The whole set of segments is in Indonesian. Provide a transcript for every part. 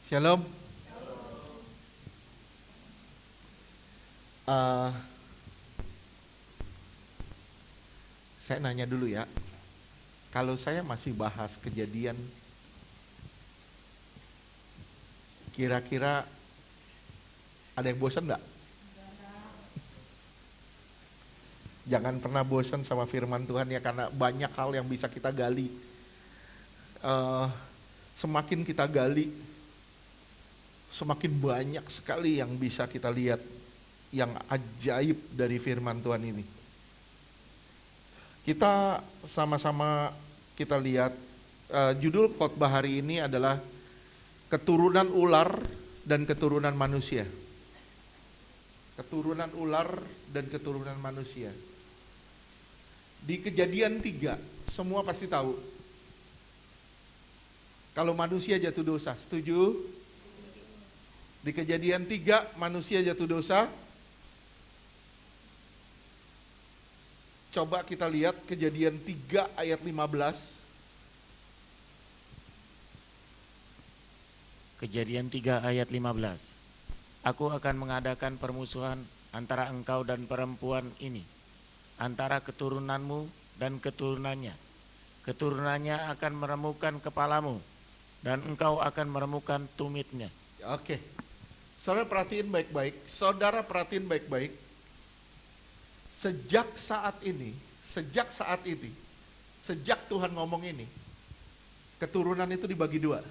Shalom. Eh, saya nanya dulu ya. Kalau saya masih bahas kejadian, kira-kira ada yang bosan nggak? Jangan pernah bosan sama firman Tuhan ya, karena banyak hal yang bisa kita gali. Eh, Semakin kita gali, semakin banyak sekali yang bisa kita lihat yang ajaib dari firman Tuhan ini. Kita sama-sama kita lihat, judul khotbah hari ini adalah keturunan ular dan keturunan manusia. Keturunan ular dan keturunan manusia. Di Kejadian 3, semua pasti tahu. Kalau manusia jatuh dosa, setuju? Di Kejadian 3, manusia jatuh dosa. Coba kita lihat Kejadian 3 ayat 15. Kejadian 3 ayat 15. Aku akan mengadakan permusuhan antara engkau dan perempuan ini, antara keturunanmu dan keturunannya. Keturunannya akan meremukkan kepalamu, dan engkau akan meremukkan tumitnya. Oke, saudara perhatiin baik-baik. Saudara perhatiin baik-baik. Sejak saat ini, sejak Tuhan ngomong ini, keturunan itu dibagi dua.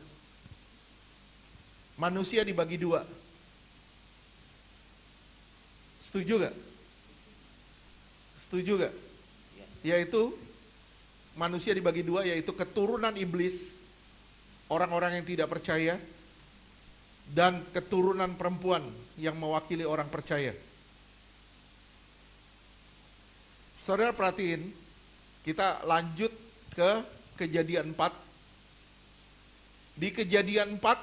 Manusia dibagi dua. Setuju gak? Setuju gak? Yaitu manusia dibagi dua, yaitu keturunan iblis, orang-orang yang tidak percaya, dan keturunan perempuan yang mewakili orang percaya. Saudara perhatiin, kita lanjut ke Kejadian 4. Di Kejadian 4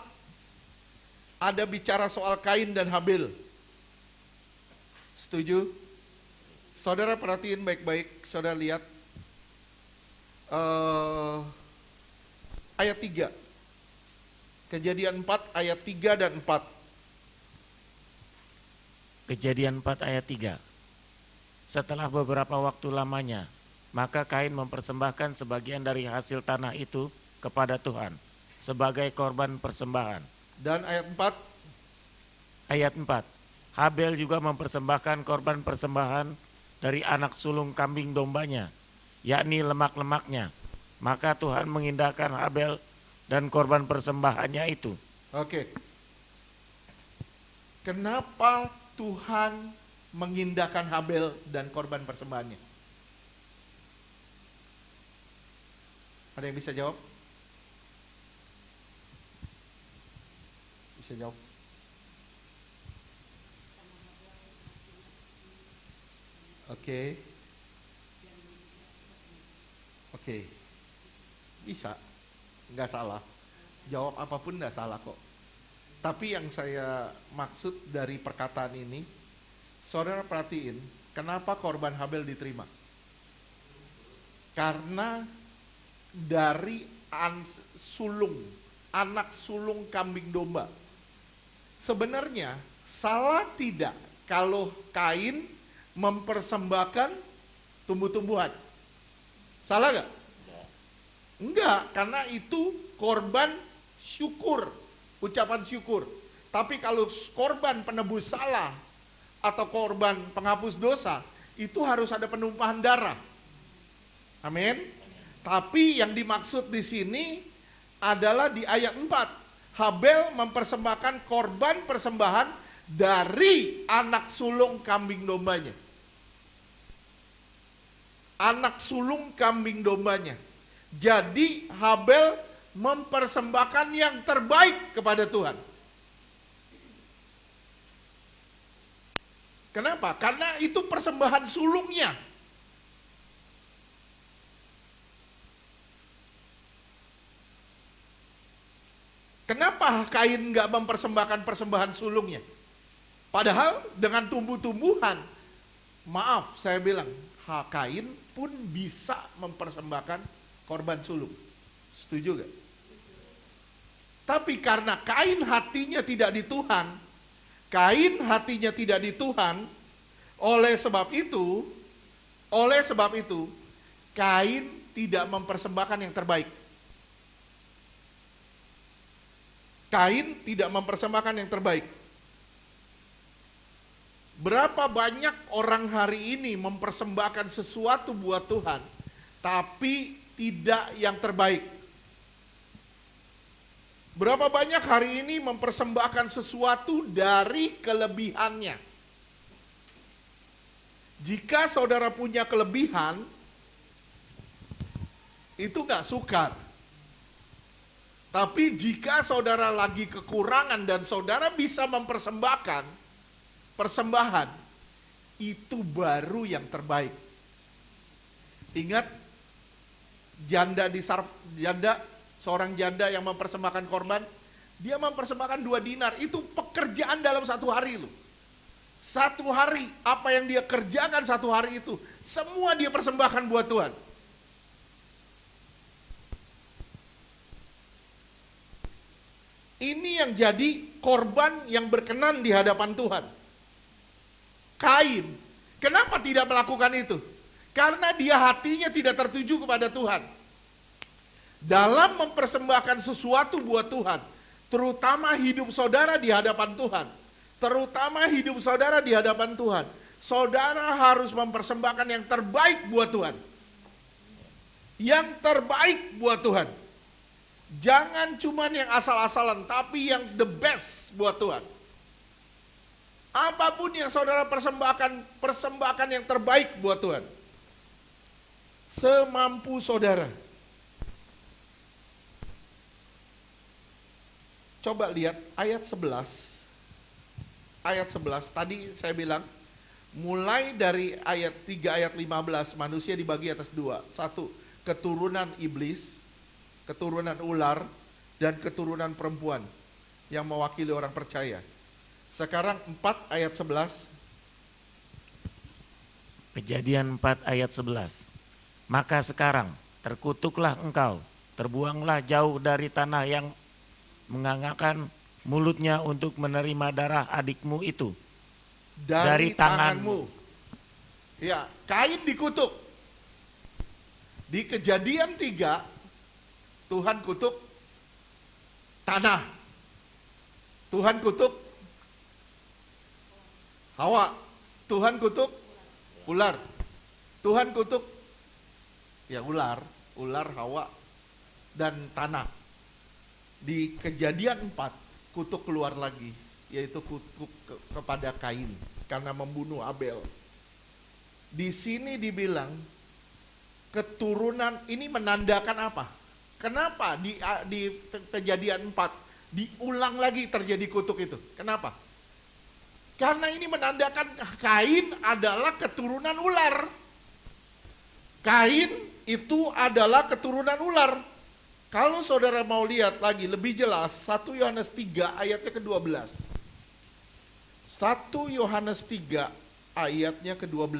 ada bicara soal Kain dan Habil. Setuju? Saudara perhatiin baik-baik, saudara lihat ayat 3. Kejadian 4 ayat 3 dan 4. Kejadian 4 ayat 3. Setelah beberapa waktu lamanya, maka Kain mempersembahkan sebagian dari hasil tanah itu kepada Tuhan sebagai korban persembahan. Dan ayat 4. Ayat 4. Habel juga mempersembahkan korban persembahan dari anak sulung kambing dombanya, yakni lemak-lemaknya. Maka Tuhan mengindahkan Habel dan korban persembahannya itu. Oke. Kenapa Tuhan mengindahkan Habel dan korban persembahannya? Ada yang bisa jawab? Bisa jawab? Oke. Oke. Bisa. Nggak salah. Jawab apapun nggak salah kok. Tapi yang saya maksud dari perkataan ini, saudara perhatiin, kenapa korban Habel diterima? Karena dari anak sulung kambing domba. Sebenarnya salah tidak kalau Kain mempersembahkan tumbuh-tumbuhan? Salah gak? Enggak, karena itu korban syukur, ucapan syukur. Tapi kalau korban penebus salah atau korban penghapus dosa, itu harus ada penumpahan darah. Amin. Tapi yang dimaksud di sini adalah di ayat 4. Habel mempersembahkan korban persembahan dari anak sulung kambing dombanya. Anak sulung kambing dombanya. Jadi Habel mempersembahkan yang terbaik kepada Tuhan. Kenapa? Karena itu persembahan sulungnya. Kenapa Kain nggak mempersembahkan persembahan sulungnya? Padahal dengan tumbuh-tumbuhan, maaf saya bilang, Kain pun bisa mempersembahkan korban sulung. Setuju gak? Tapi karena Kain hatinya tidak di Tuhan, Kain hatinya tidak di Tuhan, oleh sebab itu, Kain tidak mempersembahkan yang terbaik. Kain tidak mempersembahkan yang terbaik. Berapa banyak orang hari ini mempersembahkan sesuatu buat Tuhan, tapi tidak yang terbaik. Berapa banyak hari ini mempersembahkan sesuatu dari kelebihannya. Jika saudara punya kelebihan, itu gak sukar. Tapi jika saudara lagi kekurangan dan saudara bisa mempersembahkan persembahan, itu baru yang terbaik. Ingat seorang janda yang mempersembahkan korban, dia mempersembahkan 2 dinar, itu pekerjaan dalam 1 hari loh. 1 hari, apa yang dia kerjakan 1 hari itu, semua dia persembahkan buat Tuhan. Ini yang jadi korban yang berkenan di hadapan Tuhan. Kain, kenapa tidak melakukan itu? Karena dia hatinya tidak tertuju kepada Tuhan. Dalam mempersembahkan sesuatu buat Tuhan, terutama hidup saudara di hadapan Tuhan, saudara harus mempersembahkan yang terbaik buat Tuhan. Yang terbaik buat Tuhan. Jangan cuma yang asal-asalan, tapi yang the best buat Tuhan. Apapun yang saudara persembahkan yang terbaik buat Tuhan. Semampu saudara. Coba lihat ayat 11. Ayat 11, tadi saya bilang, mulai dari ayat 3, ayat 15, manusia dibagi atas 2. 1, keturunan iblis, keturunan ular, dan keturunan perempuan yang mewakili orang percaya. Sekarang 4 ayat 11. Kejadian 4 ayat 11. Maka sekarang terkutuklah engkau, terbuanglah jauh dari tanah yang mengangakkan mulutnya untuk menerima darah adikmu itu dari tanganmu. Ya, Kain dikutuk. Di Kejadian 3 Tuhan kutuk tanah. Tuhan kutuk Hawa. Tuhan kutuk ular. Tuhan kutuk ular, Hawa, dan tanah. Di Kejadian 4 kutuk keluar lagi, yaitu kutuk kepada Kain karena membunuh Abel. Di sini dibilang keturunan ini menandakan apa? Kenapa di Kejadian 4 diulang lagi terjadi kutuk itu? Kenapa? Karena ini menandakan Kain adalah keturunan ular. Kain itu adalah keturunan ular. Kalau saudara mau lihat lagi lebih jelas, 1 Yohanes 3 ayatnya ke-12. 1 Yohanes 3 ayatnya ke-12.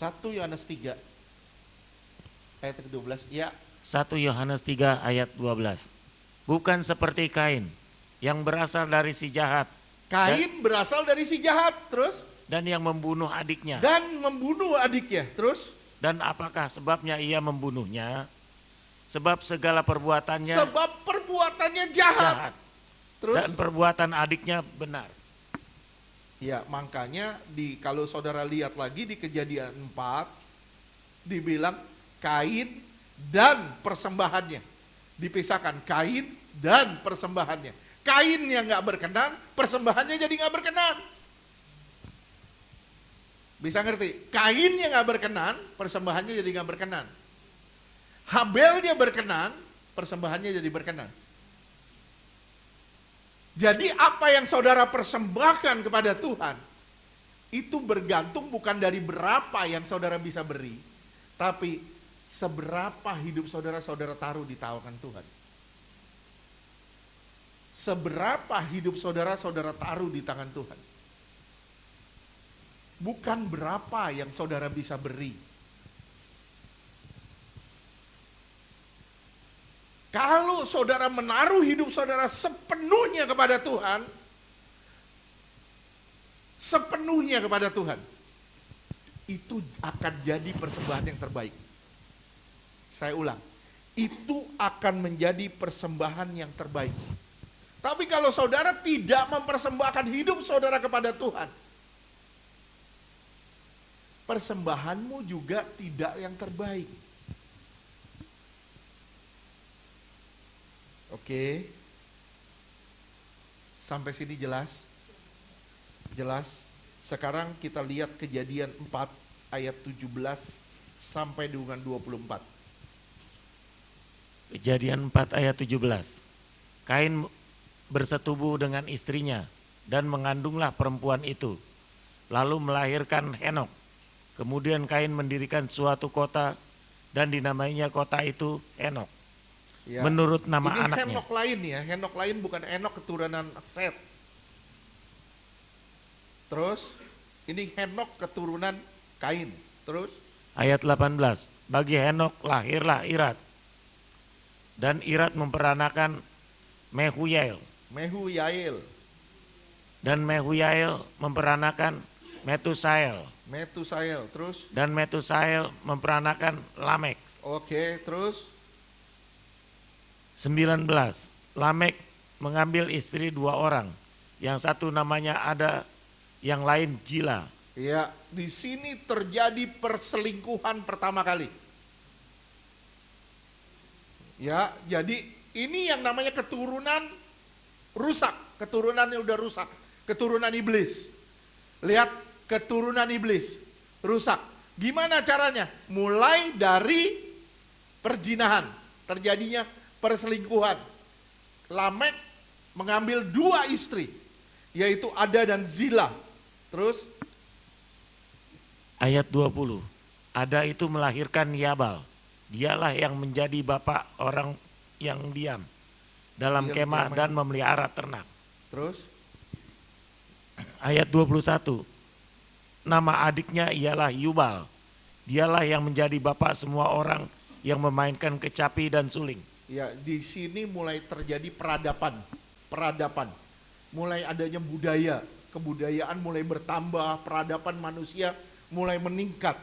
Satu Yohanes 3 ayat ke-12. Ya. 1 Yohanes 3 ayat 12. Bukan seperti Kain yang berasal dari si jahat. Kain berasal dari si jahat, terus? Dan yang membunuh adiknya. Terus? Dan apakah sebabnya ia membunuhnya? Sebab segala perbuatannya jahat. Terus? Dan perbuatan adiknya benar. Ya, makanya kalau saudara lihat lagi di Kejadian 4 dibilang Kain dan persembahannya. Dipisahkan Kain dan persembahannya. Kain yang gak berkenan, persembahannya jadi gak berkenan. Bisa ngerti? Kain yang gak berkenan, persembahannya jadi gak berkenan. Habelnya berkenan, persembahannya jadi berkenan. Jadi apa yang saudara persembahkan kepada Tuhan, itu bergantung bukan dari berapa yang saudara bisa beri, tapi seberapa hidup saudara taruh di tangan Tuhan. Seberapa hidup saudara, saudara taruh di tangan Tuhan. Bukan berapa yang saudara bisa beri. Kalau saudara menaruh hidup saudara sepenuhnya kepada Tuhan, sepenuhnya kepada Tuhan, itu akan jadi persembahan yang terbaik. Saya ulang, itu akan menjadi persembahan yang terbaik. Tapi kalau saudara tidak mempersembahkan hidup saudara kepada Tuhan, persembahanmu juga tidak yang terbaik. Oke. Sampai sini jelas? Jelas? Sekarang kita lihat Kejadian 4 ayat 17 sampai dengan 24. Kejadian 4 ayat 17. Kain bersetubuh dengan istrinya dan mengandunglah perempuan itu, lalu melahirkan Henok. Kemudian Kain mendirikan suatu kota dan dinamainya kota itu Henok. Ya. Menurut nama ini anaknya. Henok lain ya, Henok lain bukan Henok keturunan Set. Terus ini Henok keturunan Kain. Terus Ayat 18. Bagi Henok lahirlah Irad. Dan Irad memperanakan Mehuyael. Mehuyael. Dan Mehuyael memperanakan Metusael. Metusael. Terus Dan Metusael memperanakan Lamek. oke, terus 19. Lamek mengambil istri 2 orang. Yang satu namanya Ada, yang lain Jila. ya, di sini terjadi perselingkuhan pertama kali. Ya, jadi ini yang namanya keturunan rusak, keturunannya udah rusak, keturunan iblis. Lihat, keturunan iblis rusak. Gimana caranya? Mulai dari perzinahan, terjadinya perselingkuhan. Lamek mengambil 2 istri, yaitu Ada dan Zila. Terus Ayat 20. Ada itu melahirkan Yabal. Dialah yang menjadi bapak orang yang diam dalam kemah dan memelihara ternak. Terus Ayat 21. Nama adiknya ialah Yubal. Dialah yang menjadi bapak semua orang yang memainkan kecapi dan suling. ya, di sini mulai terjadi peradaban. Mulai adanya budaya, kebudayaan mulai bertambah, peradaban manusia mulai meningkat.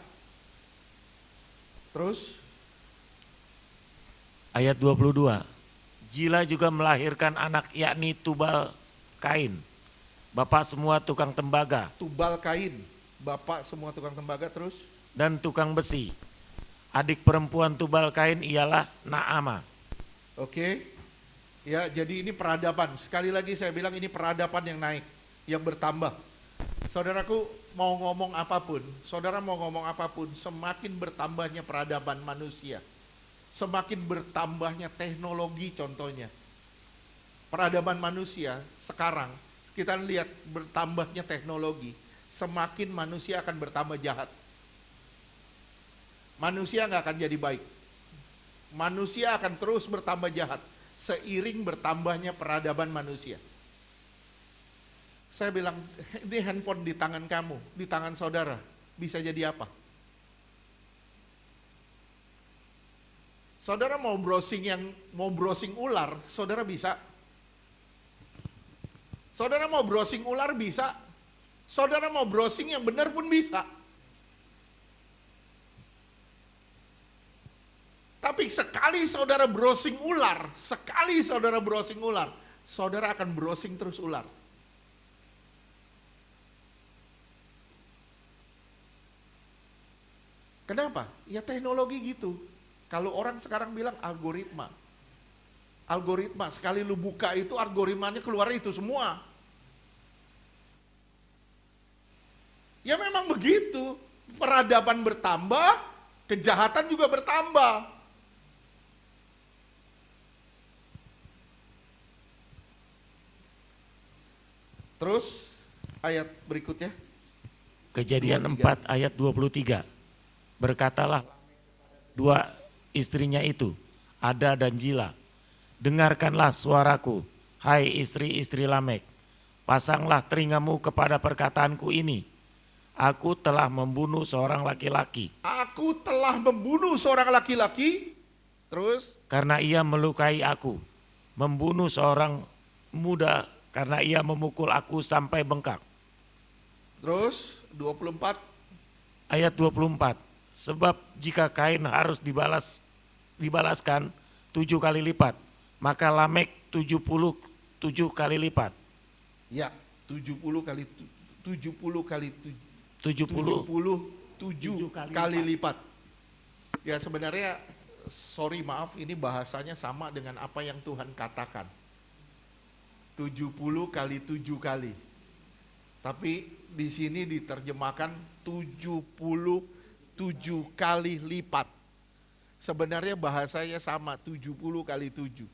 Terus Ayat 22. Jila juga melahirkan anak yakni Tubal Kain, bapak semua tukang tembaga Tubal Kain, bapak semua tukang tembaga. Terus dan tukang besi. Adik perempuan Tubal Kain ialah Naama. oke. Ya, jadi ini peradaban. Sekali lagi saya bilang ini peradaban yang naik, yang bertambah. Saudaraku mau ngomong apapun, saudara mau ngomong apapun, semakin bertambahnya peradaban manusia, semakin bertambahnya teknologi contohnya. Peradaban manusia sekarang, kita lihat bertambahnya teknologi, semakin manusia akan bertambah jahat. Manusia nggak akan jadi baik. Manusia akan terus bertambah jahat seiring bertambahnya peradaban manusia. Saya bilang, ini handphone di tangan kamu, di tangan saudara, bisa jadi apa? Saudara mau browsing ular, saudara bisa. Saudara mau browsing ular bisa. Saudara mau browsing yang benar pun bisa. Tapi sekali saudara browsing ular, saudara akan browsing terus ular. Kenapa? Ya teknologi gitu. Kalau orang sekarang bilang algoritma. Algoritma, sekali lu buka itu algoritmanya keluar itu semua. Ya memang begitu. Peradaban bertambah, kejahatan juga bertambah. Terus ayat berikutnya. Kejadian 23. 4 ayat 23. Berkatalah 2 istrinya itu, Ada dan Jila, dengarkanlah suaraku, hai istri-istri Lamek, pasanglah telingamu kepada perkataanku ini. Aku telah membunuh seorang laki-laki. Aku telah membunuh seorang laki-laki. Terus? Karena ia melukai aku. Membunuh seorang muda karena ia memukul aku sampai bengkak. Terus 24. Ayat 24. Sebab jika Kain harus dibalaskan 7 kali lipat, maka Lamek 77 kali lipat. Ya, 70 kali 77 kali lipat. Ya sebenarnya maaf ini bahasanya sama dengan apa yang Tuhan katakan. 70 kali 7 kali. Tapi di sini diterjemahkan 77 kali lipat. Sebenarnya bahasanya sama, 70 kali 7.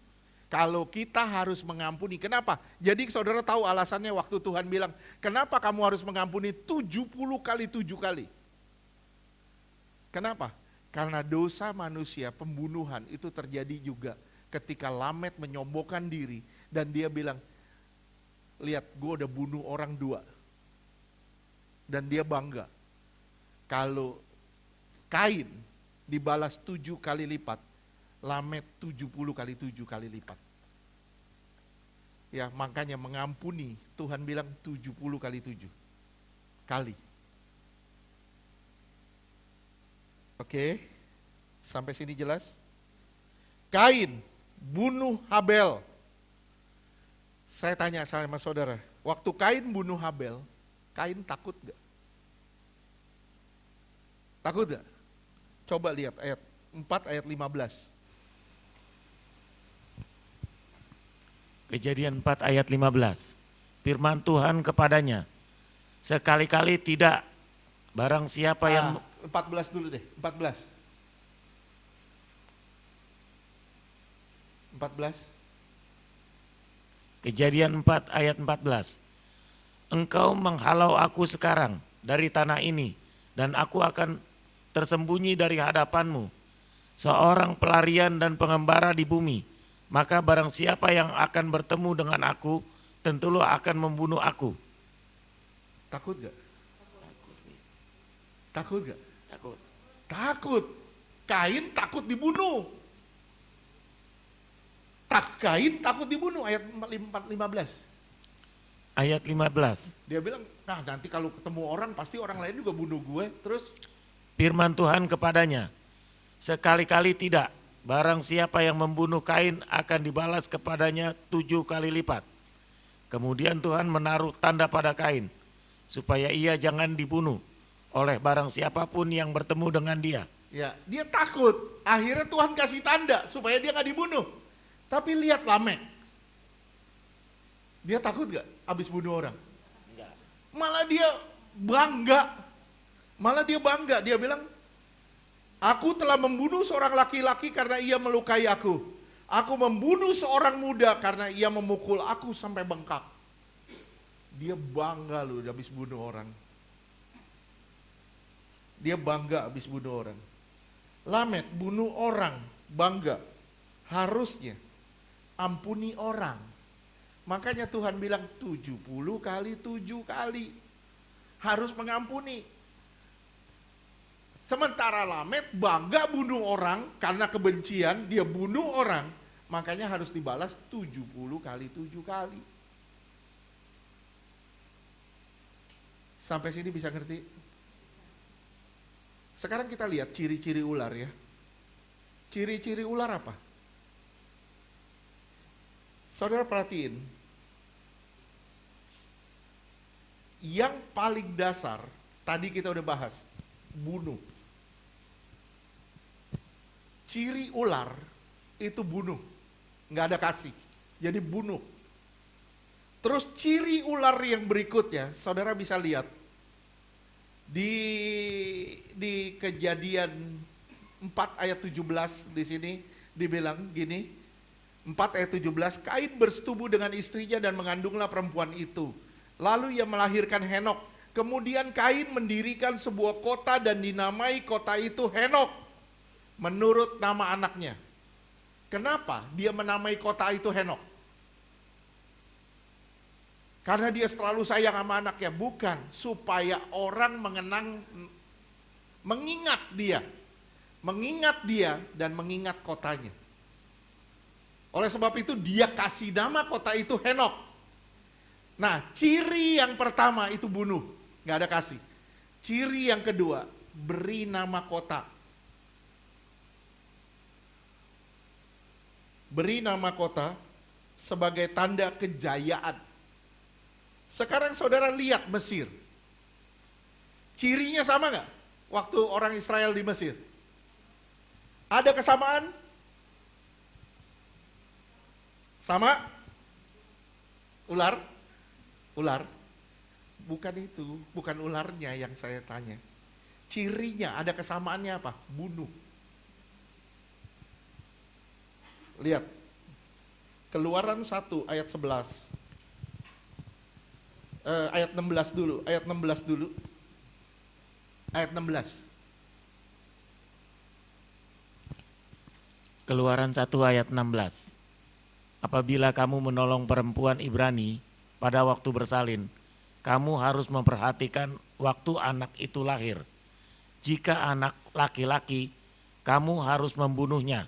Kalau kita harus mengampuni, kenapa? Jadi saudara tahu alasannya waktu Tuhan bilang, kenapa kamu harus mengampuni 70 kali 7 kali? Kenapa? Karena dosa manusia, pembunuhan itu terjadi juga ketika Lamek menyombongkan diri dan dia bilang, lihat gue udah bunuh orang 2. Dan dia bangga. Kalau Kain dibalas 7 kali lipat, Lamek 70 kali 7 kali lipat. Ya makanya mengampuni, Tuhan bilang 70 kali 7 kali. Oke, sampai sini jelas? Kain bunuh Habel. Saya tanya sama saudara, waktu Kain bunuh Habel, Kain takut gak? Takut gak? Coba lihat ayat 4 ayat 15. Kejadian 4 ayat 15. Firman Tuhan kepadanya, sekali-kali tidak, barang siapa yang 14 dulu deh, 14. 14. Kejadian 4 ayat 14. Engkau menghalau aku sekarang dari tanah ini, dan aku akan tersembunyi dari hadapanmu, seorang pelarian dan pengembara di bumi. Maka barang siapa yang akan bertemu dengan aku, tentulah akan membunuh aku. Takut gak? Takut gak? Takut. Takut. Kain takut dibunuh. Kain takut dibunuh, ayat 15. Ayat 15. Dia bilang, nah nanti kalau ketemu orang, pasti orang lain juga bunuh gue. Terus? Firman Tuhan kepadanya, sekali-kali tidak, barang siapa yang membunuh Kain akan dibalas kepadanya 7 kali lipat. Kemudian Tuhan menaruh tanda pada Kain, supaya ia jangan dibunuh oleh barang siapapun yang bertemu dengan dia. Ya, dia takut. Akhirnya Tuhan kasih tanda supaya dia gak dibunuh. Tapi lihat Lamek. Dia takut gak habis bunuh orang? Enggak. Malah dia bangga. Dia bilang, aku telah membunuh seorang laki-laki karena ia melukai aku. Aku membunuh seorang muda karena ia memukul aku sampai bengkak. Dia bangga loh habis bunuh orang. Dia bangga habis bunuh orang. Lamek bunuh orang, bangga. Harusnya ampuni orang. Makanya Tuhan bilang 70 kali 7 kali. Harus mengampuni. Sementara Lamek bangga bunuh orang karena kebencian, dia bunuh orang. Makanya harus dibalas 70 kali 7 kali. Sampai sini bisa ngerti? Sekarang kita lihat ciri-ciri ular ya. Ciri-ciri ular apa? Saudara perhatiin. Yang paling dasar, tadi kita udah bahas, bunuh. Ciri ular itu bunuh, nggak ada kasih, jadi bunuh. Terus ciri ular yang berikutnya, saudara bisa lihat di Kejadian 4 ayat 17 di sini dibilang gini, 4 ayat 17, Kain bersetubuh dengan istrinya dan mengandunglah perempuan itu. Lalu ia melahirkan Henok. Kemudian Kain mendirikan sebuah kota dan dinamai kota itu Henok menurut nama anaknya. Kenapa dia menamai kota itu Henok? karena dia selalu sayang sama anaknya. Bukan, supaya orang mengingat dia dan mengingat kotanya. Oleh sebab itu dia kasih nama kota itu Henok. Nah, ciri yang pertama itu bunuh, nggak ada kasih. Ciri yang kedua, beri nama kota. Beri nama kota sebagai tanda kejayaan. Sekarang saudara lihat Mesir. Cirinya sama nggak waktu orang Israel di Mesir? Ada kesamaan? Sama? Ular? Ular? Bukan itu, bukan ularnya yang saya tanya. Cirinya, ada kesamaannya apa? Bunuh. Lihat, Keluaran 1 ayat 11. Ayat 16 dulu, ayat 16 dulu. Ayat 16. Keluaran 1 ayat 16. Apabila kamu menolong perempuan Ibrani pada waktu bersalin, kamu harus memperhatikan waktu anak itu lahir. Jika anak laki-laki, kamu harus membunuhnya.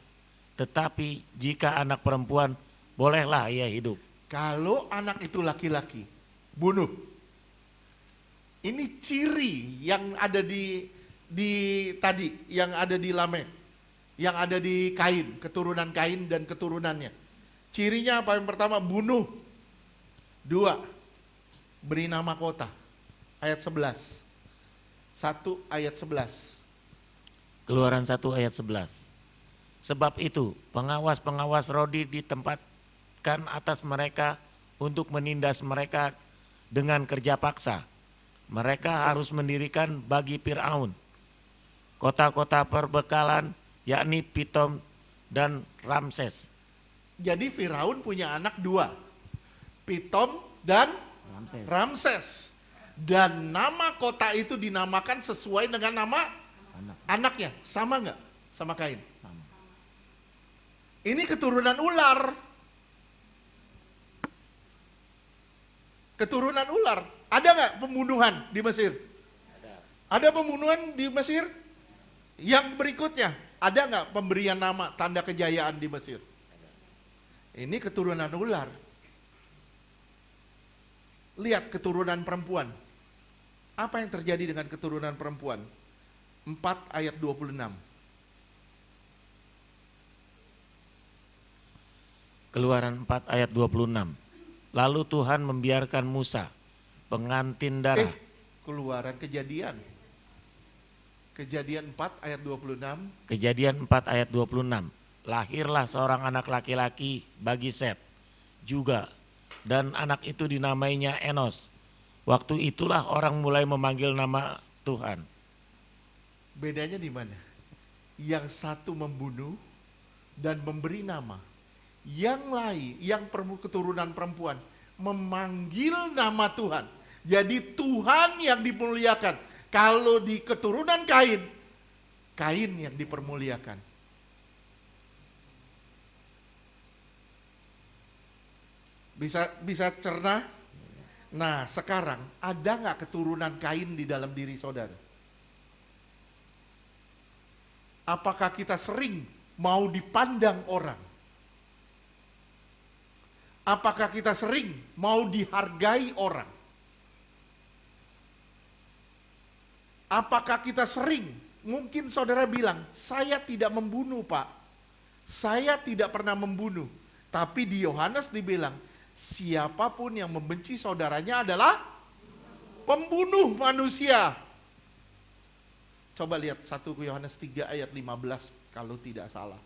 Tetapi jika anak perempuan, bolehlah ia hidup. Kalau anak itu laki-laki, bunuh. Ini ciri yang ada di tadi, yang ada di Lamek, yang ada di Kain, keturunan Kain dan keturunannya. Cirinya apa? Yang pertama, bunuh. 2, beri nama kota. Ayat 11. 1 ayat 11. Keluaran 1 ayat 11. Sebab itu pengawas-pengawas Rodi ditempatkan atas mereka untuk menindas mereka dengan kerja paksa. Mereka harus mendirikan bagi Firaun kota-kota perbekalan, yakni Pitom dan Ramses. Jadi Firaun punya anak 2, Pitom dan Ramses. Dan nama kota itu dinamakan sesuai dengan nama anaknya. Sama nggak sama Kain? Sama. Ini keturunan ular. Keturunan ular. Ada nggak pembunuhan di Mesir? Ada pembunuhan di Mesir? Yang berikutnya, ada nggak pemberian nama tanda kejayaan di Mesir? Ini keturunan ular. Lihat keturunan perempuan. Apa yang terjadi dengan keturunan perempuan? 4 ayat 26. Keluaran 4 ayat 26. Lalu Tuhan membiarkan Musa, pengantin darah. Keluaran Kejadian 4 ayat 26. Kejadian 4 ayat 26. Lahirlah seorang anak laki-laki bagi Set juga, dan anak itu dinamainya Enos. Waktu itulah orang mulai memanggil nama Tuhan. Bedanya di mana? Yang satu membunuh dan memberi nama. Yang lain, yang keturunan perempuan, memanggil nama Tuhan. Jadi Tuhan yang dimuliakan. Kalau di keturunan Kain, Kain yang dipermuliakan. Bisa cerna? Nah, sekarang ada nggak keturunan Kain di dalam diri saudara? Apakah kita sering mau dipandang orang? Apakah kita sering mau dihargai orang? Apakah kita sering, mungkin saudara bilang, saya tidak membunuh Pak, saya tidak pernah membunuh. Tapi di Yohanes dibilang, siapapun yang membenci saudaranya adalah pembunuh manusia. Coba lihat 1 Yohanes 3 ayat 15 kalau tidak salah.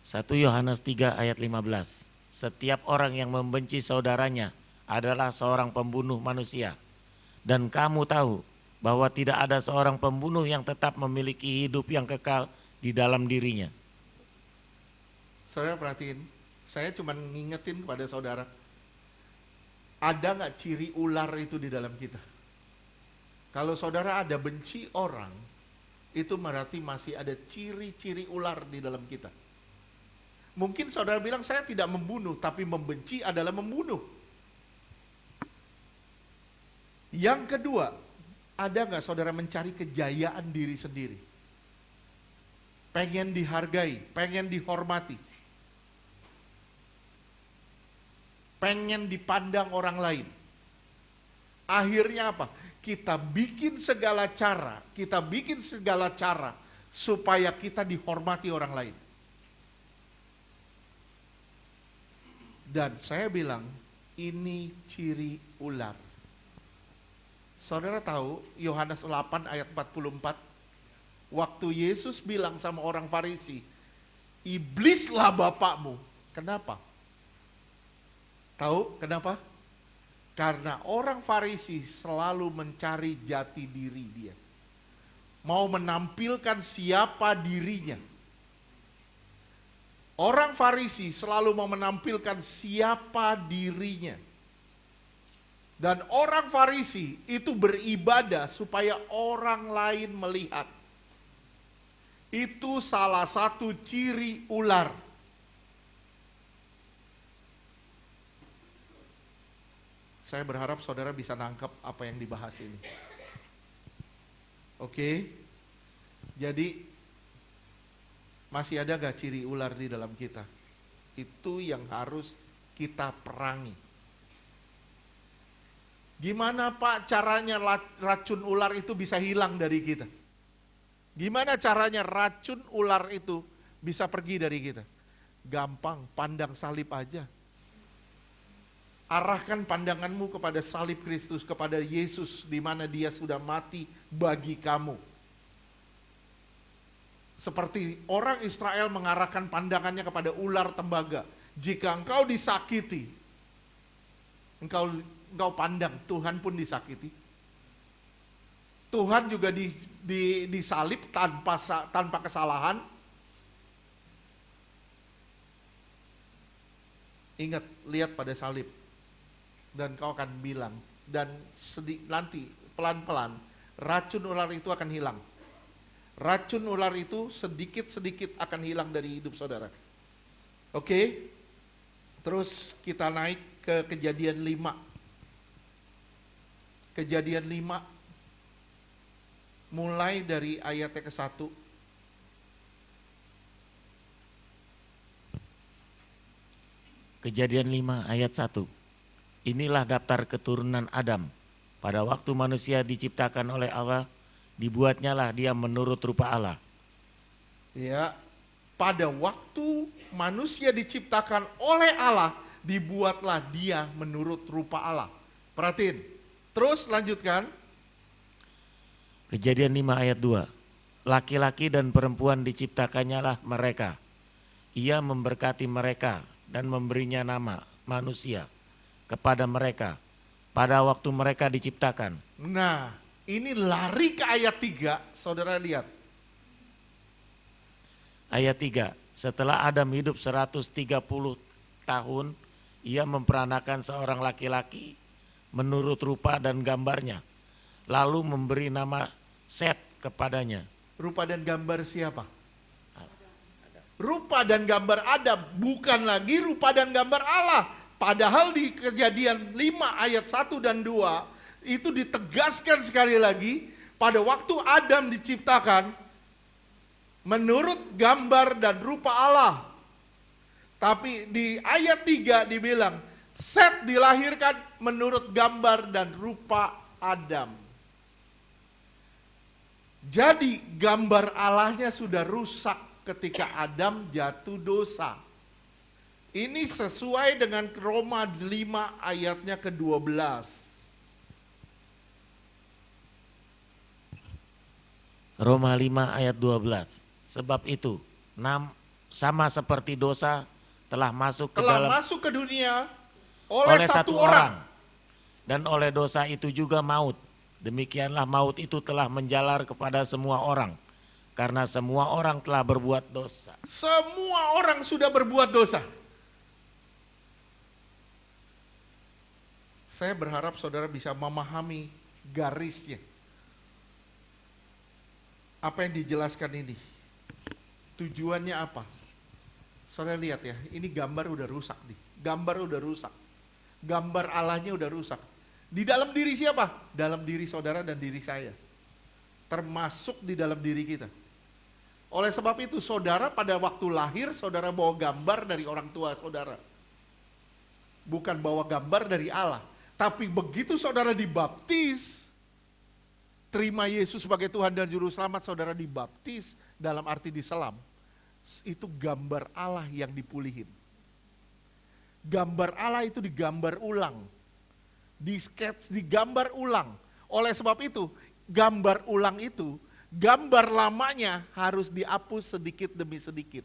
1 Yohanes 3 ayat 15. Setiap orang yang membenci saudaranya adalah seorang pembunuh manusia. Dan kamu tahu bahwa tidak ada seorang pembunuh yang tetap memiliki hidup yang kekal di dalam dirinya. Saudara perhatiin, saya cuma ngingetin kepada saudara, ada nggak ciri ular itu di dalam kita? Kalau saudara ada benci orang, itu berarti masih ada ciri-ciri ular di dalam kita. Mungkin saudara bilang, saya tidak membunuh, tapi membenci adalah membunuh. Yang kedua, ada nggak saudara mencari kejayaan diri sendiri? Pengen dihargai, pengen dihormati, pengen dipandang orang lain. Akhirnya apa? Kita bikin segala cara supaya kita dihormati orang lain. Dan saya bilang, ini ciri ular. Saudara tahu Yohanes 8 ayat 44? Waktu Yesus bilang sama orang Farisi, iblislah bapakmu. Kenapa? Tahu kenapa? Karena orang Farisi selalu mencari jati diri dia. Mau menampilkan siapa dirinya. Orang Farisi selalu mau menampilkan siapa dirinya. Dan orang Farisi itu beribadah supaya orang lain melihat. Itu salah satu ciri ular. Saya berharap saudara bisa nangkep apa yang dibahas ini. Oke? Jadi, masih ada gak ciri ular di dalam kita? Itu yang harus kita perangi. Gimana Pak caranya racun ular itu bisa hilang dari kita? Gimana caranya racun ular itu bisa pergi dari kita? Gampang, pandang salib aja. Arahkan pandanganmu kepada salib Kristus, kepada Yesus, di mana dia sudah mati bagi kamu. Seperti orang Israel mengarahkan pandangannya kepada ular tembaga. Jika engkau disakiti, engkau pandang, Tuhan pun disakiti. Tuhan juga disalib tanpa kesalahan. Ingat, lihat pada salib. Dan kau akan bilang, dan nanti pelan-pelan racun ular itu akan hilang. Racun ular itu sedikit-sedikit akan hilang dari hidup saudara. Oke? Terus kita naik ke Kejadian 5. Kejadian 5 mulai dari ayatnya ke-1. Kejadian 5 ayat 1. Inilah daftar keturunan Adam. Pada waktu manusia diciptakan oleh Allah, dibuatnyalah dia menurut rupa Allah. Ya, pada waktu manusia diciptakan oleh Allah, dibuatlah dia menurut rupa Allah. Perhatiin. Terus lanjutkan. Kejadian 5 ayat 2. Laki-laki dan perempuan diciptakannya lah mereka. Ia memberkati mereka dan memberinya nama manusia kepada mereka pada waktu mereka diciptakan. Nah, ini lari ke ayat 3, saudara lihat. Ayat 3. Setelah Adam hidup 130 tahun, ia memperanakan seorang laki-laki menurut rupa dan gambarnya, lalu memberi nama Set kepadanya. Rupa dan gambar siapa? Rupa dan gambar Adam, bukan lagi rupa dan gambar Allah. Padahal di Kejadian 5 ayat 1 dan 2 itu ditegaskan sekali lagi, pada waktu Adam diciptakan menurut gambar dan rupa Allah. Tapi di ayat 3 dibilang Set dilahirkan menurut gambar dan rupa Adam. Jadi gambar Allahnya sudah rusak ketika Adam jatuh dosa. Ini sesuai dengan Roma 5 ayatnya ke-12. Roma 5 ayat 12. Sebab itu, sama seperti dosa telah masuk ke dunia oleh satu orang. Dan oleh dosa itu juga maut. Demikianlah maut itu telah menjalar kepada semua orang. Karena semua orang telah berbuat dosa. Semua orang sudah berbuat dosa. Saya berharap saudara bisa memahami garisnya. Apa yang dijelaskan ini? Tujuannya apa? Saudara lihat ya, ini gambar udah rusak nih. Gambar udah rusak. Gambar Allahnya udah rusak. Di dalam diri siapa? Dalam diri saudara dan diri saya. Termasuk di dalam diri kita. Oleh sebab itu, saudara pada waktu lahir, saudara bawa gambar dari orang tua saudara. Bukan bawa gambar dari Allah. Tapi begitu saudara dibaptis, terima Yesus sebagai Tuhan dan Juru Selamat, saudara dibaptis dalam arti diselam. Itu gambar Allah yang dipulihin. Gambar Allah itu digambar ulang. Digambar ulang. Oleh sebab itu, gambar ulang itu, gambar lamanya harus dihapus sedikit demi sedikit.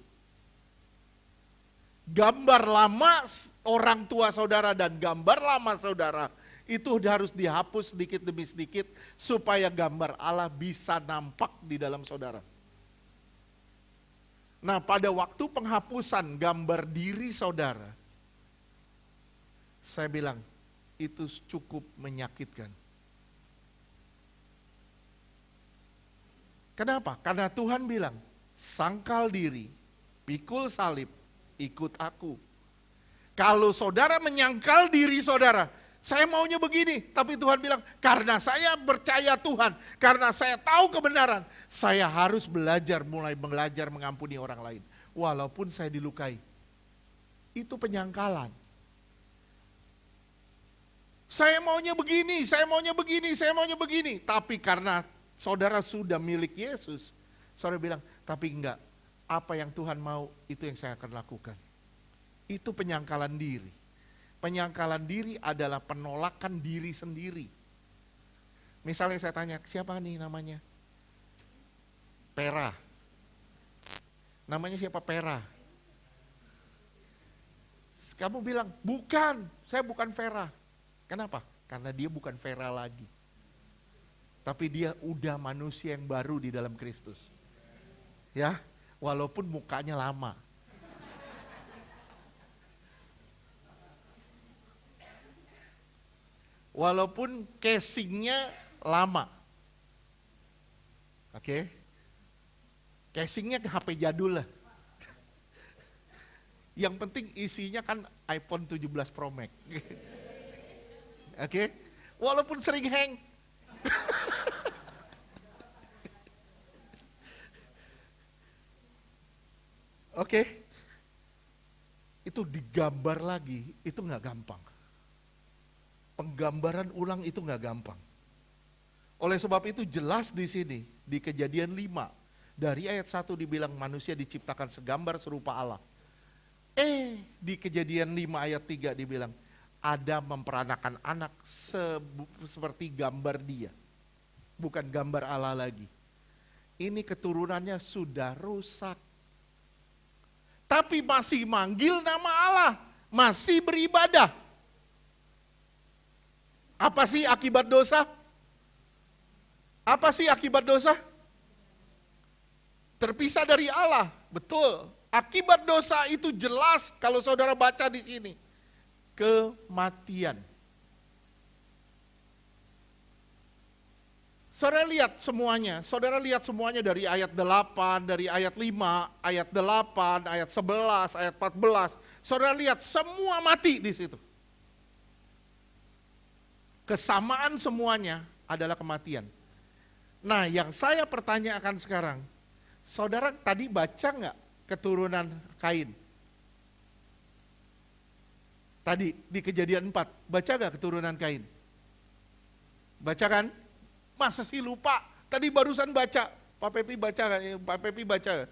Gambar lama orang tua saudara dan gambar lama saudara itu harus dihapus sedikit demi sedikit supaya gambar Allah bisa nampak di dalam saudara. Nah, pada waktu penghapusan gambar diri saudara, saya bilang itu cukup menyakitkan. Kenapa? Karena Tuhan bilang, sangkal diri, pikul salib, ikut aku. Kalau saudara menyangkal diri saudara, saya maunya begini, tapi Tuhan bilang, karena saya percaya Tuhan, karena saya tahu kebenaran, saya harus mulai belajar mengampuni orang lain. Walaupun saya dilukai. Itu penyangkalan. Saya maunya begini, saya maunya begini, saya maunya begini. Tapi karena saudara sudah milik Yesus, saudara bilang, tapi enggak, apa yang Tuhan mau, itu yang saya akan lakukan. Itu penyangkalan diri. Penyangkalan diri adalah penolakan diri sendiri. Misalnya saya tanya, siapa nih namanya? Pera. Namanya siapa Pera? Kamu bilang, bukan, saya bukan Vera. Kenapa? Karena dia bukan Vera lagi. Tapi dia udah manusia yang baru di dalam Kristus. Ya, walaupun mukanya lama. Walaupun casingnya lama. Oke. Casingnya HP jadul lah. Yang penting isinya kan iPhone 17 Pro Max. Oke. Walaupun sering hang. Oke. Itu digambar lagi, itu nggak gampang. Penggambaran ulang itu nggak gampang. Oleh sebab itu jelas di sini, di Kejadian 5, dari ayat 1 dibilang manusia diciptakan segambar serupa Allah. Di Kejadian 5 ayat 3 dibilang, Adam memperanakan anak seperti gambar dia. Bukan gambar Allah lagi. Ini keturunannya sudah rusak. Tapi masih manggil nama Allah, masih beribadah. Apa sih akibat dosa? Apa sih akibat dosa? Terpisah dari Allah, betul. Akibat dosa itu jelas kalau saudara baca di sini. Kematian. Saudara lihat semuanya dari ayat 8, dari ayat 5, ayat 8, ayat 11, ayat 14. Saudara lihat semua mati di situ. Kesamaan semuanya adalah kematian. Nah, yang saya pertanyakan sekarang, saudara tadi baca nggak keturunan Kain? Tadi di Kejadian 4, baca nggak keturunan Kain? Baca kan? Masa sih lupa? Tadi barusan baca. Pak Pepi baca.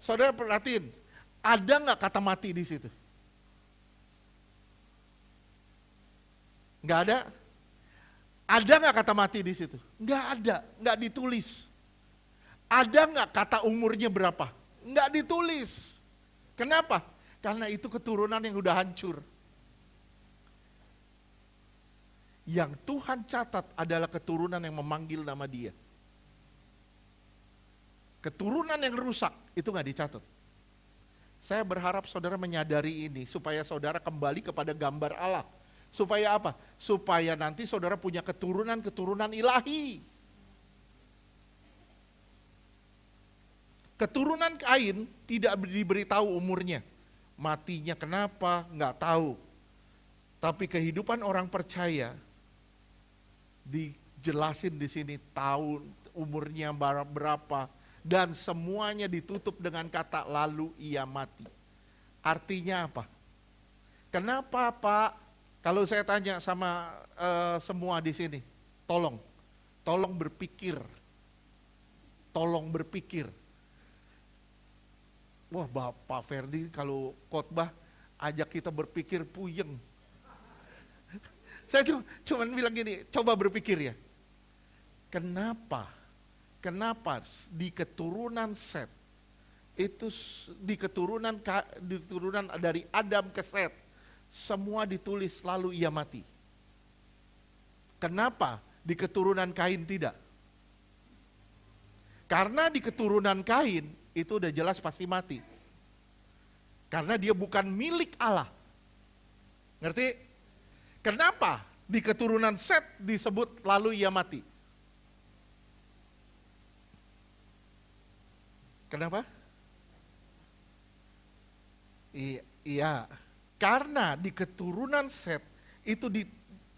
Saudara perhatiin, ada nggak kata mati di situ? Nggak ada? Ada nggak kata mati di situ? Nggak ada, nggak ditulis. Ada nggak kata umurnya berapa? Nggak ditulis. Kenapa? Karena itu keturunan yang udah hancur. Yang Tuhan catat adalah keturunan yang memanggil nama Dia. Keturunan yang rusak itu nggak dicatat. Saya berharap saudara menyadari ini supaya saudara kembali kepada gambar Allah. Supaya apa? Supaya nanti saudara punya keturunan-keturunan ilahi. Keturunan Kain tidak diberitahu umurnya. Matinya kenapa, nggak tahu. Tapi kehidupan orang percaya dijelasin di sini, tahu umurnya berapa, dan semuanya ditutup dengan kata lalu ia mati. Artinya apa? Kenapa Pak? Kalau saya tanya sama semua di sini, tolong berpikir, tolong berpikir. Wah, Bapak Ferdi kalau khotbah ajak kita berpikir puyeng. Saya cuma bilang gini, coba berpikir ya. Kenapa di keturunan Set, itu di keturunan dari Adam ke Set, semua ditulis lalu ia mati. Kenapa di keturunan Kain tidak? Karena di keturunan Kain itu udah jelas pasti mati. Karena dia bukan milik Allah. Ngerti? Kenapa di keturunan Set disebut lalu ia mati? Kenapa? Iya. Karena di keturunan Set itu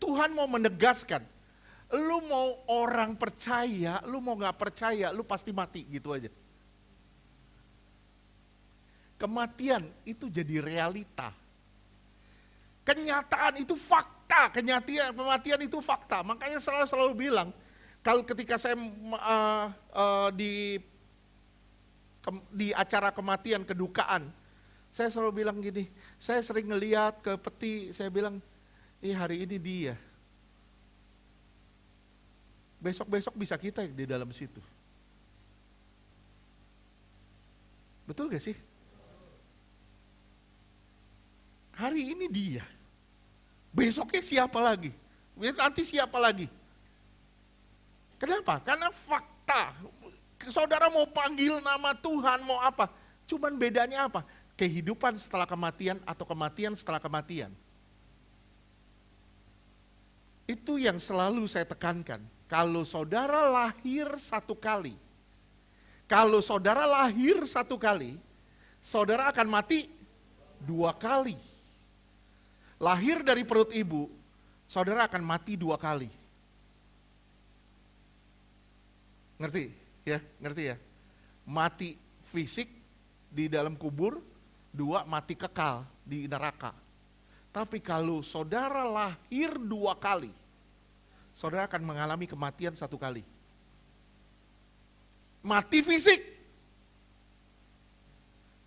Tuhan mau menegaskan, lu mau orang percaya, lu mau gak percaya, lu pasti mati gitu aja. Kematian itu jadi realita. Kenyataan itu fakta, kematian itu fakta. Makanya selalu bilang, kalau ketika saya di acara kematian, kedukaan, saya selalu bilang gini, saya sering ngeliat ke peti, saya bilang, hari ini dia. Besok-besok bisa kita di dalam situ. Betul gak sih? Hari ini dia. Besoknya siapa lagi? Nanti siapa lagi? Kenapa? Karena fakta. Saudara mau panggil nama Tuhan, mau apa? Cuman bedanya apa? Kehidupan setelah kematian atau kematian setelah kematian. Itu yang selalu saya tekankan. Kalau saudara lahir satu kali, saudara akan mati 2 kali. Lahir dari perut ibu, saudara akan mati 2 kali. Ngerti ya? Mati fisik di dalam kubur, 2 mati kekal di neraka. Tapi kalau saudara lahir 2 kali, saudara akan mengalami kematian 1 kali. Mati fisik,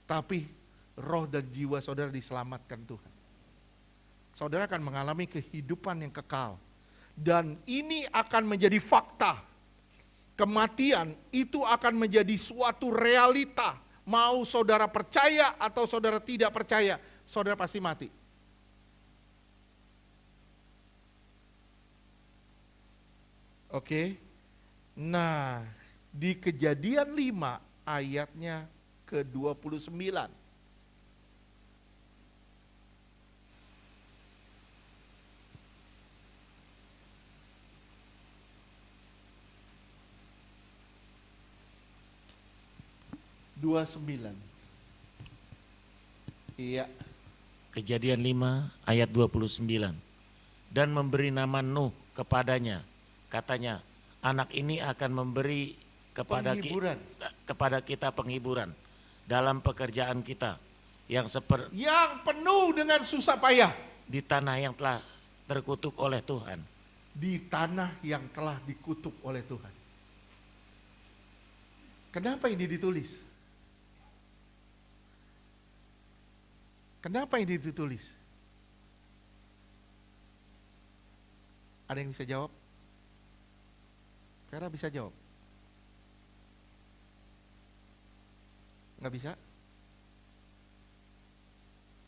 tapi roh dan jiwa saudara diselamatkan Tuhan. Saudara akan mengalami kehidupan yang kekal. Dan ini akan menjadi fakta. Kematian itu akan menjadi suatu realita. Mau saudara percaya atau saudara tidak percaya, saudara pasti mati. Oke. Nah, di Kejadian 5 ayatnya ke-29. Iya. Kejadian 5 ayat 29. Dan memberi nama Nuh kepadanya. Katanya, anak ini akan memberi kepada kita penghiburan dalam pekerjaan kita yang penuh dengan susah payah di tanah yang telah terkutuk oleh Tuhan. Di tanah yang telah dikutuk oleh Tuhan. Kenapa ini ditulis? Kenapa ini ditulis? Ada yang bisa jawab? Vera bisa jawab? Nggak bisa?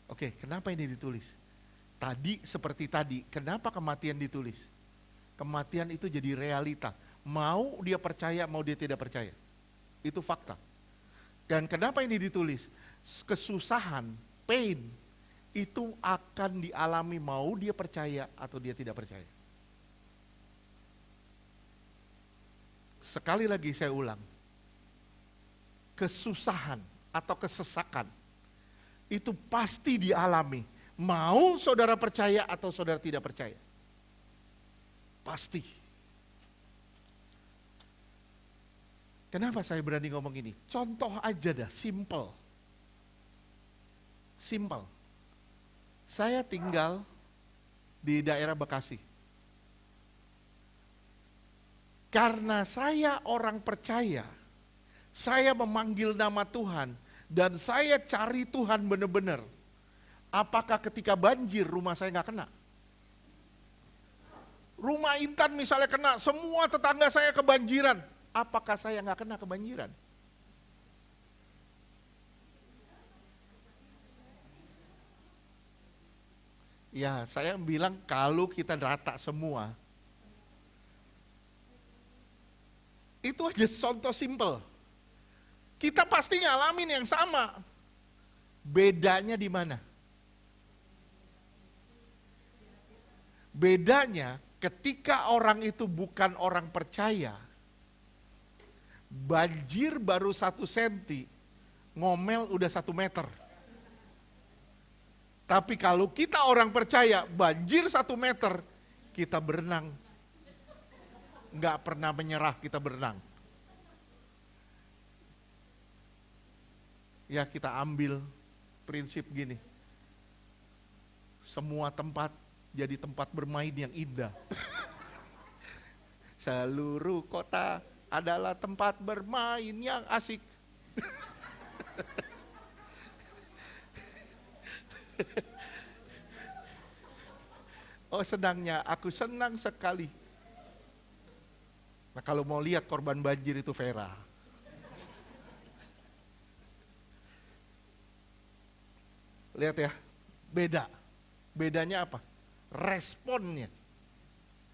Oke, kenapa ini ditulis? Seperti tadi, kenapa kematian ditulis? Kematian itu jadi realita. Mau dia percaya, mau dia tidak percaya. Itu fakta. Dan kenapa ini ditulis? Kesusahan, pain, itu akan dialami mau dia percaya atau dia tidak percaya. Sekali lagi saya ulang. kesusahan atau kesesakan itu pasti dialami. Mau saudara percaya atau saudara tidak percaya. Pasti. Kenapa saya berani ngomong ini? Contoh aja dah, simple. Simple. Saya tinggal di daerah Bekasi. Karena saya orang percaya, saya memanggil nama Tuhan, dan saya cari Tuhan benar-benar. Apakah ketika banjir rumah saya nggak kena? Rumah Intan misalnya kena, semua tetangga saya kebanjiran. Apakah saya nggak kena kebanjiran? Ya, saya bilang kalau kita rata semua, itu aja contoh simple. Kita pasti ngalamin yang sama. Bedanya di mana? Bedanya ketika orang itu bukan orang percaya, banjir baru 1 senti, ngomel udah 1 meter. Tapi kalau kita orang percaya, banjir 1 meter, kita berenang. Nggak pernah menyerah, kita berenang. Ya, kita ambil prinsip gini. Semua tempat jadi tempat bermain yang indah. Seluruh kota adalah tempat bermain yang asik. Oh, senangnya, aku senang sekali. Nah, kalau mau lihat korban banjir itu Vera. Lihat ya, beda. Bedanya apa? Responnya.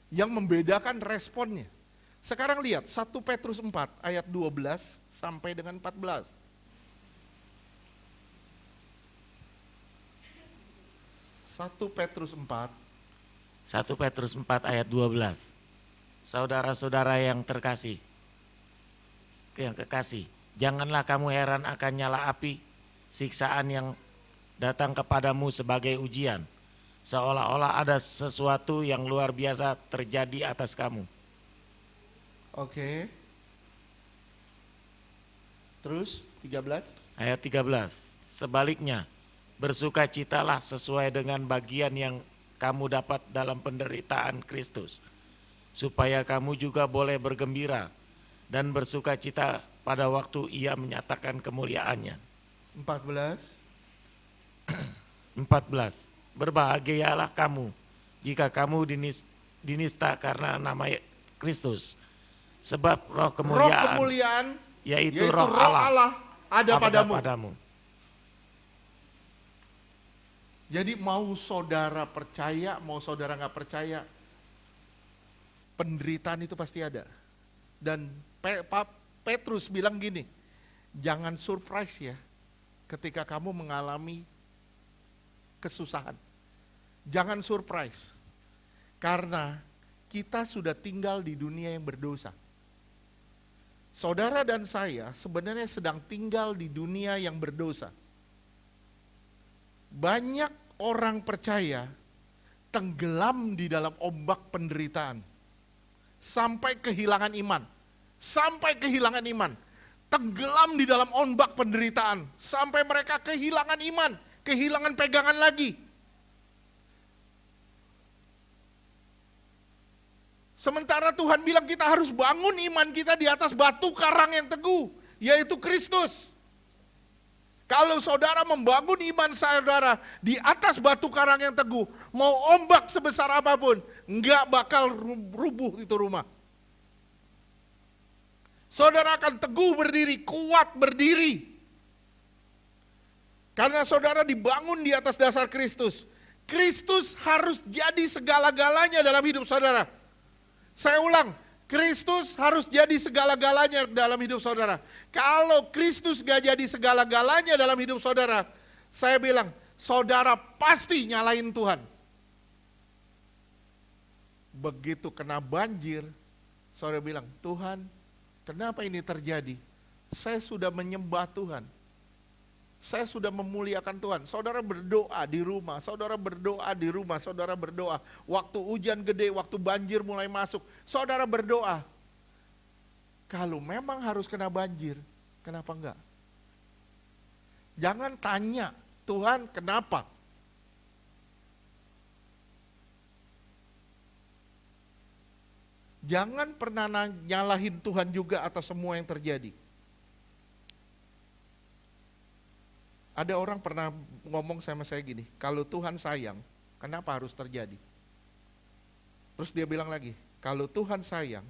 Yang membedakan responnya. Sekarang lihat 1 Petrus 4 ayat 12 sampai dengan 14. 1 Petrus 4. 1 Petrus 4 ayat 12. Saudara-saudara yang terkasih, yang kekasih, janganlah kamu heran akan nyala api, siksaan yang datang kepadamu sebagai ujian, seolah-olah ada sesuatu yang luar biasa terjadi atas kamu. Oke. Terus 13. Ayat 13, sebaliknya, bersukacitalah sesuai dengan bagian yang kamu dapat dalam penderitaan Kristus, supaya kamu juga boleh bergembira dan bersukacita pada waktu Ia menyatakan kemuliaannya. 14. 14. Berbahagialah kamu jika kamu dinista karena nama Kristus, sebab roh kemuliaan yaitu roh Allah ada padamu. Jadi mau saudara percaya, mau saudara nggak percaya, penderitaan itu pasti ada. Dan Petrus bilang gini, jangan surprise ya ketika kamu mengalami kesusahan. Jangan surprise, karena kita sudah tinggal di dunia yang berdosa. Saudara dan saya sebenarnya sedang tinggal di dunia yang berdosa. Banyak orang percaya tenggelam di dalam ombak penderitaan. Sampai kehilangan iman. Tenggelam di dalam ombak penderitaan. Sampai mereka kehilangan iman, kehilangan pegangan lagi. Sementara Tuhan bilang kita harus bangun iman kita di atas batu karang yang teguh, yaitu Kristus. Kalau saudara membangun iman saudara di atas batu karang yang teguh, mau ombak sebesar apapun, enggak bakal rubuh itu rumah. Saudara akan teguh berdiri, kuat berdiri. Karena saudara dibangun di atas dasar Kristus. Kristus harus jadi segala-galanya dalam hidup saudara. Saya ulang, Kristus harus jadi segala-galanya dalam hidup saudara. Kalau Kristus gak jadi segala-galanya dalam hidup saudara, saya bilang, saudara pasti nyalain Tuhan. Begitu kena banjir, saudara bilang, Tuhan, kenapa ini terjadi? Saya sudah menyembah Tuhan. Saya sudah memuliakan Tuhan. Saudara berdoa di rumah, saudara berdoa di rumah, saudara berdoa. Waktu hujan gede, waktu banjir mulai masuk, saudara berdoa. Kalau memang harus kena banjir, kenapa enggak? Jangan tanya, Tuhan kenapa? Jangan pernah nyalahin Tuhan juga atas semua yang terjadi. Ada orang pernah ngomong sama saya gini, kalau Tuhan sayang, kenapa harus terjadi? Terus dia bilang lagi, kalau Tuhan sayang,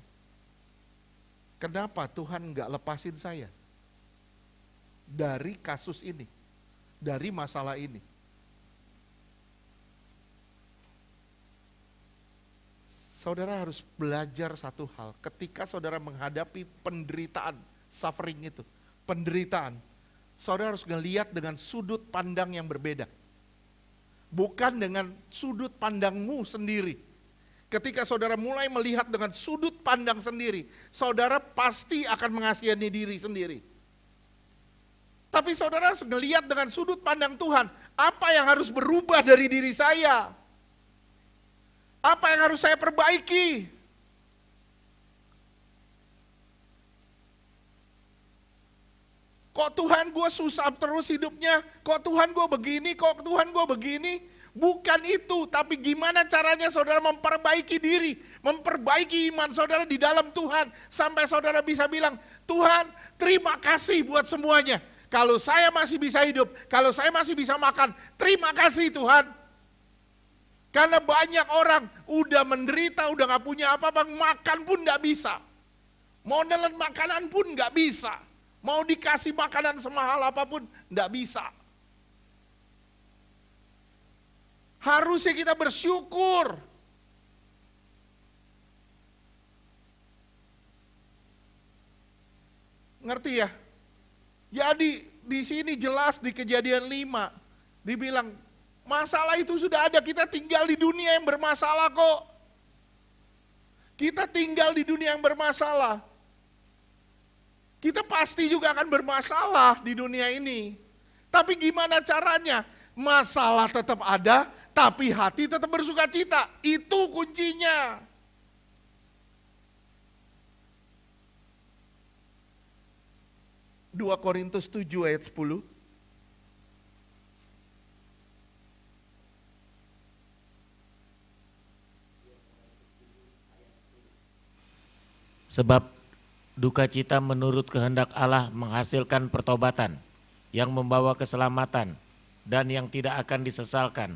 kenapa Tuhan nggak lepasin saya dari kasus ini, dari masalah ini? Saudara harus belajar satu hal, ketika saudara menghadapi penderitaan, suffering itu, penderitaan, saudara harus ngelihat dengan sudut pandang yang berbeda. Bukan dengan sudut pandangmu sendiri. Ketika saudara mulai melihat dengan sudut pandang sendiri, saudara pasti akan mengasihani diri sendiri. Tapi saudara harus ngelihat dengan sudut pandang Tuhan, apa yang harus berubah dari diri saya? Apa yang harus saya perbaiki? Kok Tuhan gue susah terus hidupnya? Kok Tuhan gue begini? Kok Tuhan gue begini? Bukan itu, tapi gimana caranya saudara memperbaiki diri, memperbaiki iman saudara di dalam Tuhan, sampai saudara bisa bilang, Tuhan terima kasih buat semuanya. Kalau saya masih bisa hidup, kalau saya masih bisa makan, terima kasih Tuhan. Karena banyak orang udah menderita, udah gak punya apa-apa, makan pun gak bisa. Mau nelen makanan pun gak bisa. Mau dikasih makanan semahal apapun, gak bisa. Harusnya kita bersyukur. Ngerti ya? Jadi di sini jelas di Kejadian 5, dibilang, masalah itu sudah ada, kita tinggal di dunia yang bermasalah kok. Kita tinggal di dunia yang bermasalah. Kita pasti juga akan bermasalah di dunia ini. Tapi gimana caranya? Masalah tetap ada, tapi hati tetap bersuka cita. Itu kuncinya. Dua Korintus 7 ayat 10. Sebab duka cita menurut kehendak Allah menghasilkan pertobatan yang membawa keselamatan dan yang tidak akan disesalkan.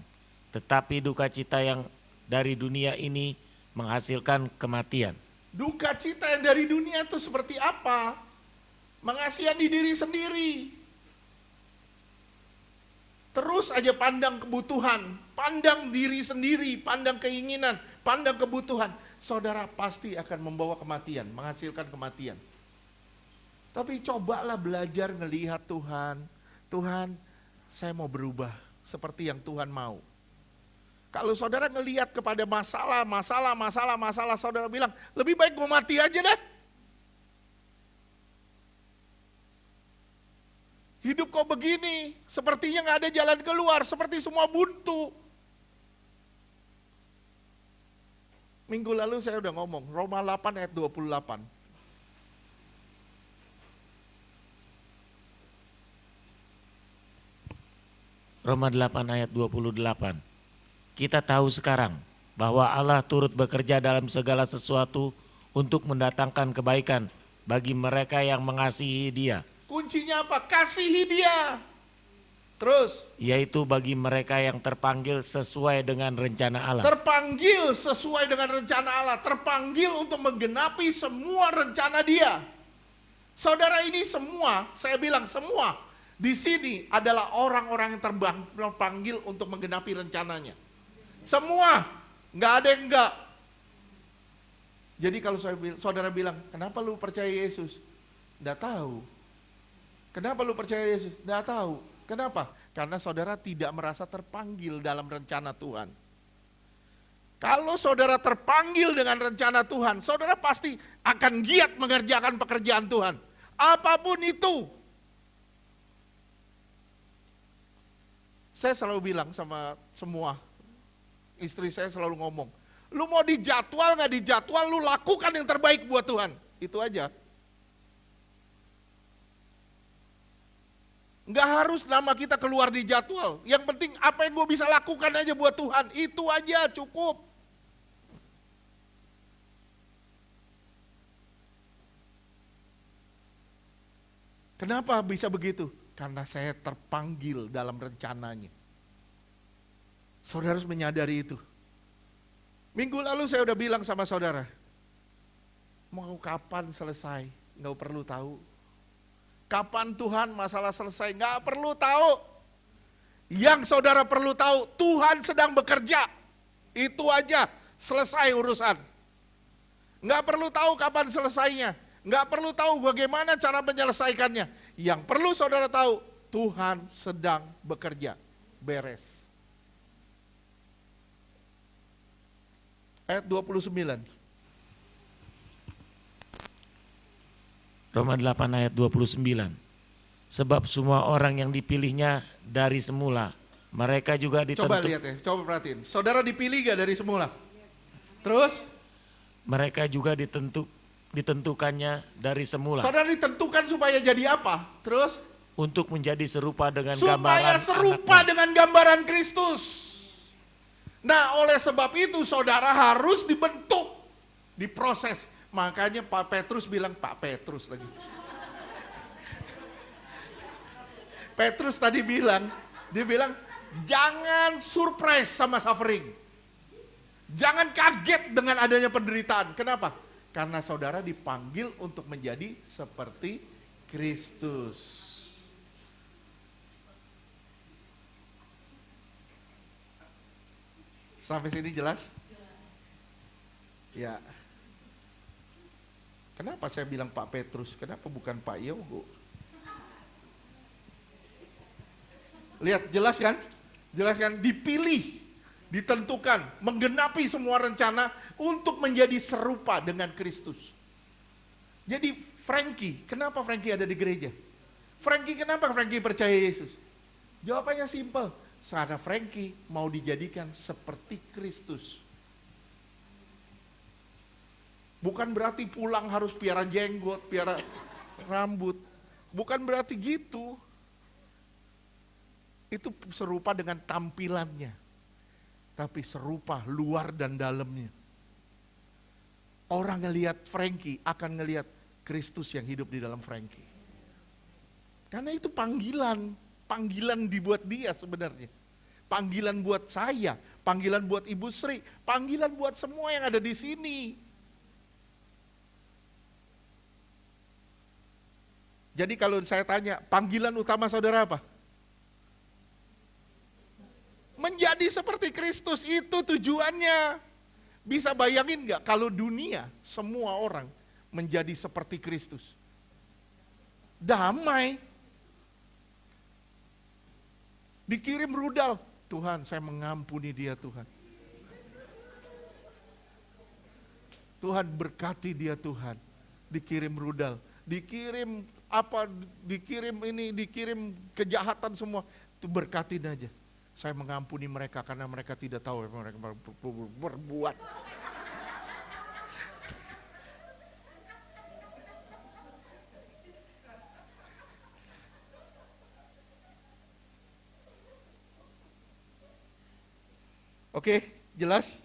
Tetapi duka cita yang dari dunia ini menghasilkan kematian. Duka cita yang dari dunia itu seperti apa? Mengasihani diri sendiri. Terus aja pandang kebutuhan, pandang diri sendiri, pandang keinginan, pandang kebutuhan. Saudara pasti akan membawa kematian, menghasilkan kematian. Tapi cobalah belajar ngelihat Tuhan. Tuhan, saya mau berubah seperti yang Tuhan mau. Kalau saudara ngelihat kepada masalah, saudara bilang, lebih baik gue mati aja deh. Hidup kok begini, sepertinya gak ada jalan keluar, seperti semua buntu. Minggu lalu saya udah ngomong, Roma 8 ayat 28. Roma 8 ayat 28. Kita tahu sekarang bahwa Allah turut bekerja dalam segala sesuatu untuk mendatangkan kebaikan bagi mereka yang mengasihi Dia. Kuncinya apa? Kasihi Dia. Terus? Yaitu bagi mereka yang terpanggil sesuai dengan rencana Allah. Terpanggil sesuai dengan rencana Allah. Terpanggil untuk menggenapi semua rencana Dia. Saudara, ini semua, saya bilang semua, di sini adalah orang-orang yang terpanggil untuk menggenapi rencananya. Semua, nggak ada yang enggak. Jadi kalau saudara bilang, kenapa lu percaya Yesus? Nggak tahu. Kenapa lu percaya Yesus? Nggak tahu. Kenapa? Karena saudara tidak merasa terpanggil dalam rencana Tuhan. Kalau saudara terpanggil dengan rencana Tuhan, saudara pasti akan giat mengerjakan pekerjaan Tuhan. Apapun itu. Saya selalu bilang sama semua, istri saya selalu ngomong, lu mau dijadwal nggak dijadwal, lu lakukan yang terbaik buat Tuhan. Itu aja. Nggak harus nama kita keluar di jadwal. Yang penting apa yang gue bisa lakukan aja buat Tuhan. Itu aja cukup. Kenapa bisa begitu? Karena saya terpanggil dalam rencananya. Saudara harus menyadari itu. Minggu lalu saya udah bilang sama saudara, mau kapan selesai? Nggak perlu tahu. Kapan Tuhan masalah selesai? Nggak perlu tahu. Yang saudara perlu tahu, Tuhan sedang bekerja. Itu aja, selesai urusan. Nggak perlu tahu kapan selesainya. Nggak perlu tahu bagaimana cara menyelesaikannya. Yang perlu saudara tahu, Tuhan sedang bekerja. Beres. Ayat 29. Roma 8 ayat 29. Sebab semua orang yang dipilihnya dari semula, mereka juga Coba lihat ya, coba perhatiin. Saudara dipilih gak dari semula? Terus? Mereka juga ditentukannya dari semula. Saudara ditentukan supaya jadi apa? Terus? Untuk menjadi serupa dengan Supaya gambaran serupa anaknya. dengan gambaran Kristus. Nah, oleh sebab itu saudara harus dibentuk, diproses. Makanya Pak Petrus bilang, Pak Petrus lagi. Petrus tadi bilang, dia bilang, jangan surprise sama suffering. Jangan kaget dengan adanya penderitaan. Kenapa? Karena saudara dipanggil untuk menjadi seperti Kristus. Sampai sini jelas? Ya. Kenapa saya bilang Pak Petrus? Kenapa bukan Pak Yogo? Lihat, jelas kan? Jelas kan? Dipilih, ditentukan, menggenapi semua rencana untuk menjadi serupa dengan Kristus. Jadi Frankie, kenapa Frankie ada di gereja? Frankie, kenapa Frankie percaya Yesus? Jawabannya simpel, karena Frankie mau dijadikan seperti Kristus. Bukan berarti pulang harus piara jenggot, piara rambut. Bukan berarti gitu. Itu serupa dengan tampilannya. Tapi serupa luar dan dalamnya. Orang ngelihat Frankie akan ngelihat Kristus yang hidup di dalam Frankie. Karena itu panggilan. Panggilan dibuat dia sebenarnya. Panggilan buat saya. Panggilan buat Ibu Sri. Panggilan buat semua yang ada di sini. Jadi kalau saya tanya, panggilan utama saudara apa? Menjadi seperti Kristus, itu tujuannya. Bisa bayangin gak kalau dunia, semua orang menjadi seperti Kristus? Damai. Dikirim rudal, Tuhan saya mengampuni dia Tuhan. Tuhan berkati dia Tuhan. Dikirim rudal, dikirim apa, dikirim ini, dikirim kejahatan semua, itu berkatin aja. Saya mengampuni mereka karena mereka tidak tahu apa mereka berbuat. Oke, jelas?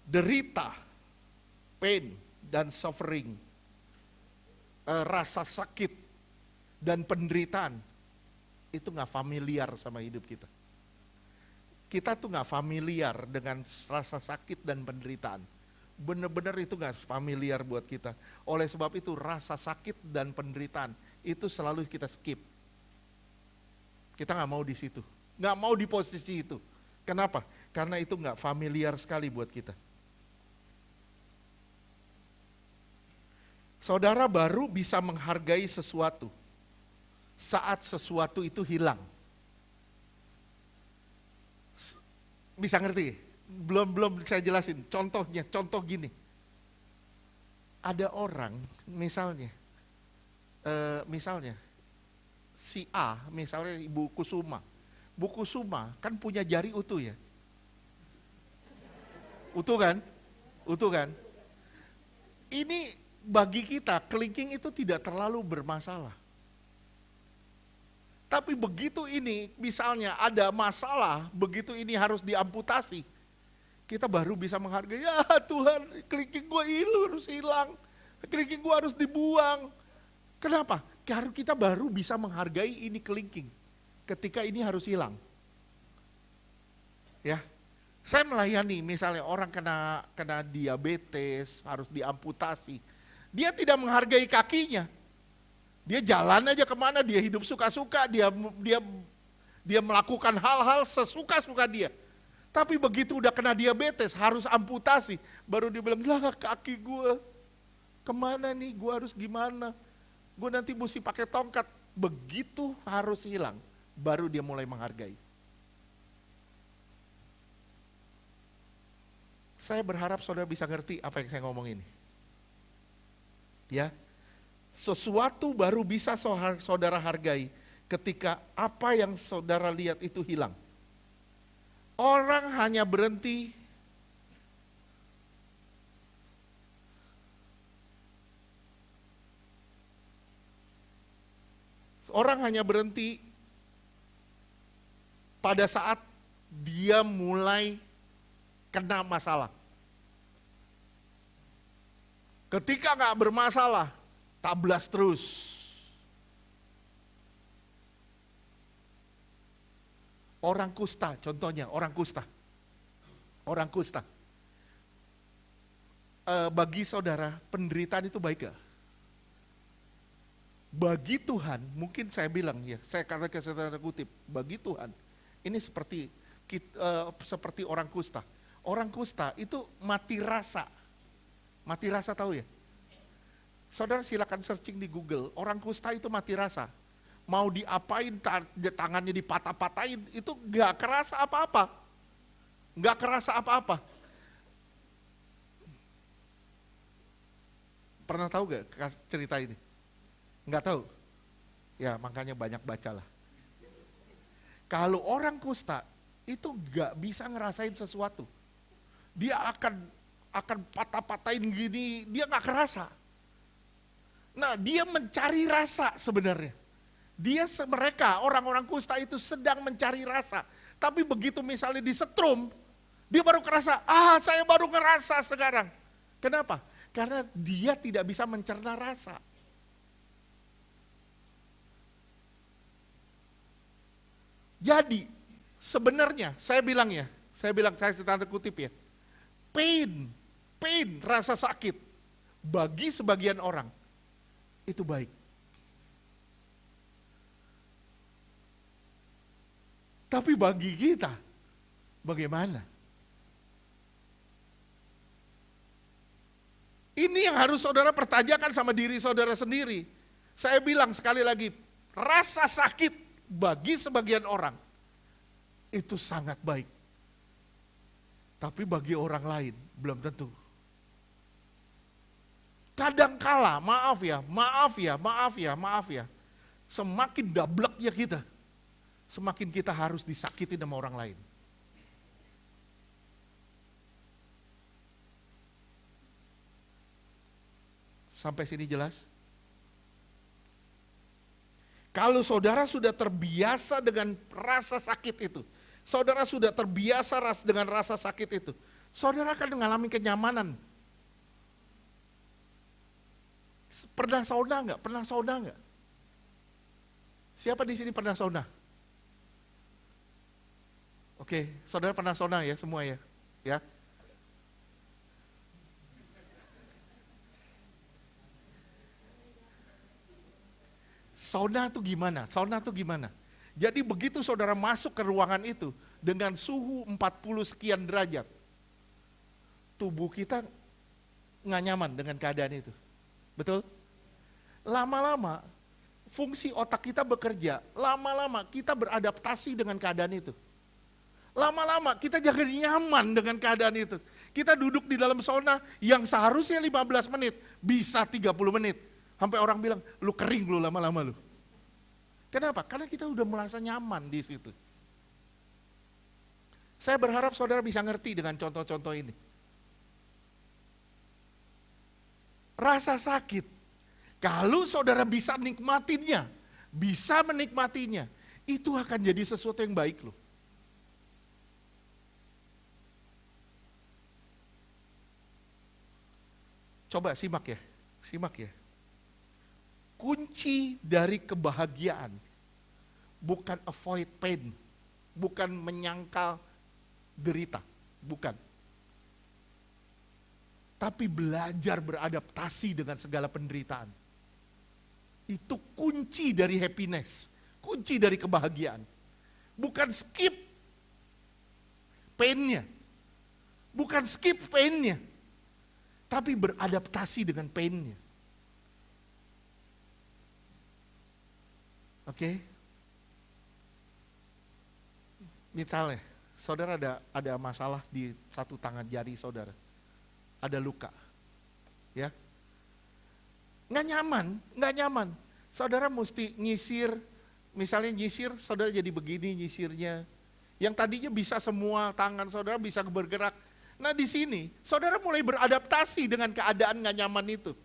Derita, pain, dan suffering, rasa sakit, dan penderitaan, itu gak familiar sama hidup kita. Kita tuh gak familiar dengan rasa sakit dan penderitaan. Benar-benar itu gak familiar buat kita. Oleh sebab itu rasa sakit dan penderitaan, itu selalu kita skip. Kita gak mau di situ. Gak mau di posisi itu. Kenapa? Karena itu gak familiar sekali buat kita. Saudara baru bisa menghargai sesuatu saat sesuatu itu hilang. Bisa ngerti? Belum saya jelasin. Contoh gini. Ada orang, misalnya si A, misalnya Ibu Kusuma. Bu Kusuma kan punya jari utuh ya. Utuh kan? Utuh kan? Ini bagi kita, kelingking itu tidak terlalu bermasalah. Tapi begitu ini, misalnya ada masalah, begitu ini harus diamputasi, kita baru bisa menghargai, ya Tuhan, kelingking gue harus hilang, kelingking gue harus dibuang. Kenapa? Karena kita baru bisa menghargai ini kelingking, ketika ini harus hilang. Ya, saya melayani misalnya orang kena diabetes, harus diamputasi, dia tidak menghargai kakinya. Dia jalan aja kemana, dia hidup suka-suka, dia melakukan hal-hal sesuka-suka dia. Tapi begitu udah kena diabetes, harus amputasi, baru dia bilang, lah kaki gue, kemana nih, gue harus gimana, gue nanti mesti pakai tongkat. Begitu harus hilang, baru dia mulai menghargai. Saya berharap saudara bisa ngerti apa yang saya ngomong ini. Ya, sesuatu baru bisa saudara hargai ketika apa yang saudara lihat itu hilang. Orang hanya berhenti pada saat dia mulai kena masalah. Ketika nggak bermasalah, tablas terus. Orang kusta, contohnya orang kusta. Bagi saudara, penderitaan itu baik gak? Bagi Tuhan, mungkin saya bilang ya, saya karena saya kutip, bagi Tuhan, ini seperti orang kusta. Orang kusta itu mati rasa. Mati rasa tahu ya? Saudara silakan searching di Google, orang kusta itu mati rasa. Mau diapain, tangannya dipatah-patahin, itu gak kerasa apa-apa. Gak kerasa apa-apa. Pernah tahu gak cerita ini? Gak tahu? Ya makanya banyak bacalah. Kalau orang kusta, itu gak bisa ngerasain sesuatu. Dia akan patah-patahin gini, dia gak kerasa. Nah dia mencari rasa sebenarnya. Mereka orang-orang kusta itu sedang mencari rasa. Tapi begitu misalnya disetrum, dia baru kerasa, saya baru ngerasa sekarang. Kenapa? Karena dia tidak bisa mencerna rasa. Jadi sebenarnya saya tanda kutip ya, pain, rasa sakit bagi sebagian orang itu baik. Tapi bagi kita, bagaimana? Ini yang harus saudara pertanyakan sama diri saudara sendiri. Saya bilang sekali lagi, rasa sakit bagi sebagian orang itu sangat baik. Tapi bagi orang lain belum tentu. Kadangkala, maaf ya, semakin dableknya kita, semakin kita harus disakiti sama orang lain. Sampai sini jelas? Kalau saudara sudah terbiasa dengan rasa sakit itu, saudara sudah terbiasa dengan rasa sakit itu, saudara akan mengalami kenyamanan. Pernah sauna enggak? Siapa di sini pernah sauna? Oke, saudara pernah sauna ya semua ya? Ya. Sauna tuh gimana? Jadi begitu saudara masuk ke ruangan itu dengan suhu 40 sekian derajat, tubuh kita nggak nyaman dengan keadaan itu. Betul? Lama-lama fungsi otak kita bekerja, lama-lama kita beradaptasi dengan keadaan itu. Lama-lama kita jadi nyaman dengan keadaan itu. Kita duduk di dalam sauna yang seharusnya 15 menit, bisa 30 menit. Sampai orang bilang, lu kering lu lama-lama lu. Kenapa? Karena kita udah merasa nyaman di situ. Saya berharap saudara bisa ngerti dengan contoh-contoh ini. Rasa sakit, kalau saudara bisa nikmatinya, bisa menikmatinya, itu akan jadi sesuatu yang baik loh. Coba simak ya. Kunci dari kebahagiaan bukan avoid pain, bukan menyangkal derita, bukan. Tapi belajar beradaptasi dengan segala penderitaan. Itu kunci dari happiness, kunci dari kebahagiaan. Bukan skip pain-nya, bukan skip pain-nya, tapi beradaptasi dengan pain-nya. Oke? Misalnya, saudara ada masalah di satu tangan jari saudara. Ada luka. Ya. Nggak nyaman. Saudara mesti nyisir, misalnya nyisir, saudara jadi begini nyisirnya. Yang tadinya bisa semua tangan saudara bisa bergerak. Nah di sini, saudara mulai beradaptasi dengan keadaan nggak nyaman itu.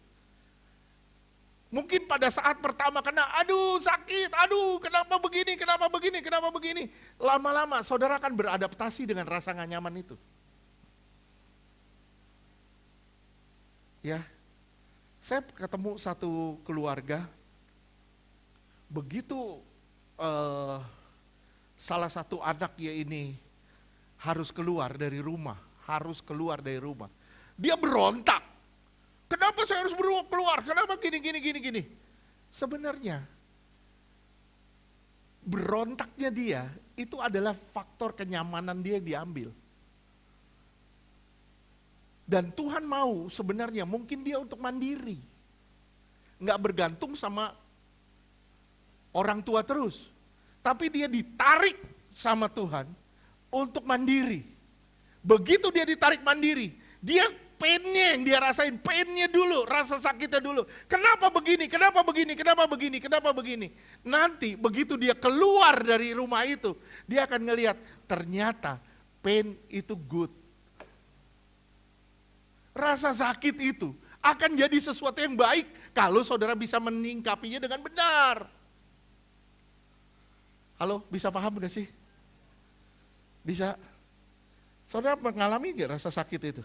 Mungkin pada saat pertama kena, aduh sakit, aduh kenapa begini. Lama-lama saudara akan beradaptasi dengan rasa nggak nyaman itu. Ya, saya ketemu satu keluarga, begitu salah satu anaknya ini harus keluar dari rumah. Dia berontak. Kenapa saya harus keluar? Kenapa gini? Sebenarnya berontaknya dia itu adalah faktor kenyamanan dia yang diambil. Dan Tuhan mau sebenarnya mungkin dia untuk mandiri. Nggak bergantung sama orang tua terus. Tapi dia ditarik sama Tuhan untuk mandiri. Begitu dia ditarik mandiri, dia pain-nya yang dia rasain, pain-nya dulu, rasa sakitnya dulu. Kenapa begini? Nanti begitu dia keluar dari rumah itu, dia akan ngelihat ternyata pain itu good. Rasa sakit itu akan jadi sesuatu yang baik kalau saudara bisa menyingkapinya dengan benar. Halo, bisa paham gak sih? Bisa. Saudara mengalami gak rasa sakit itu?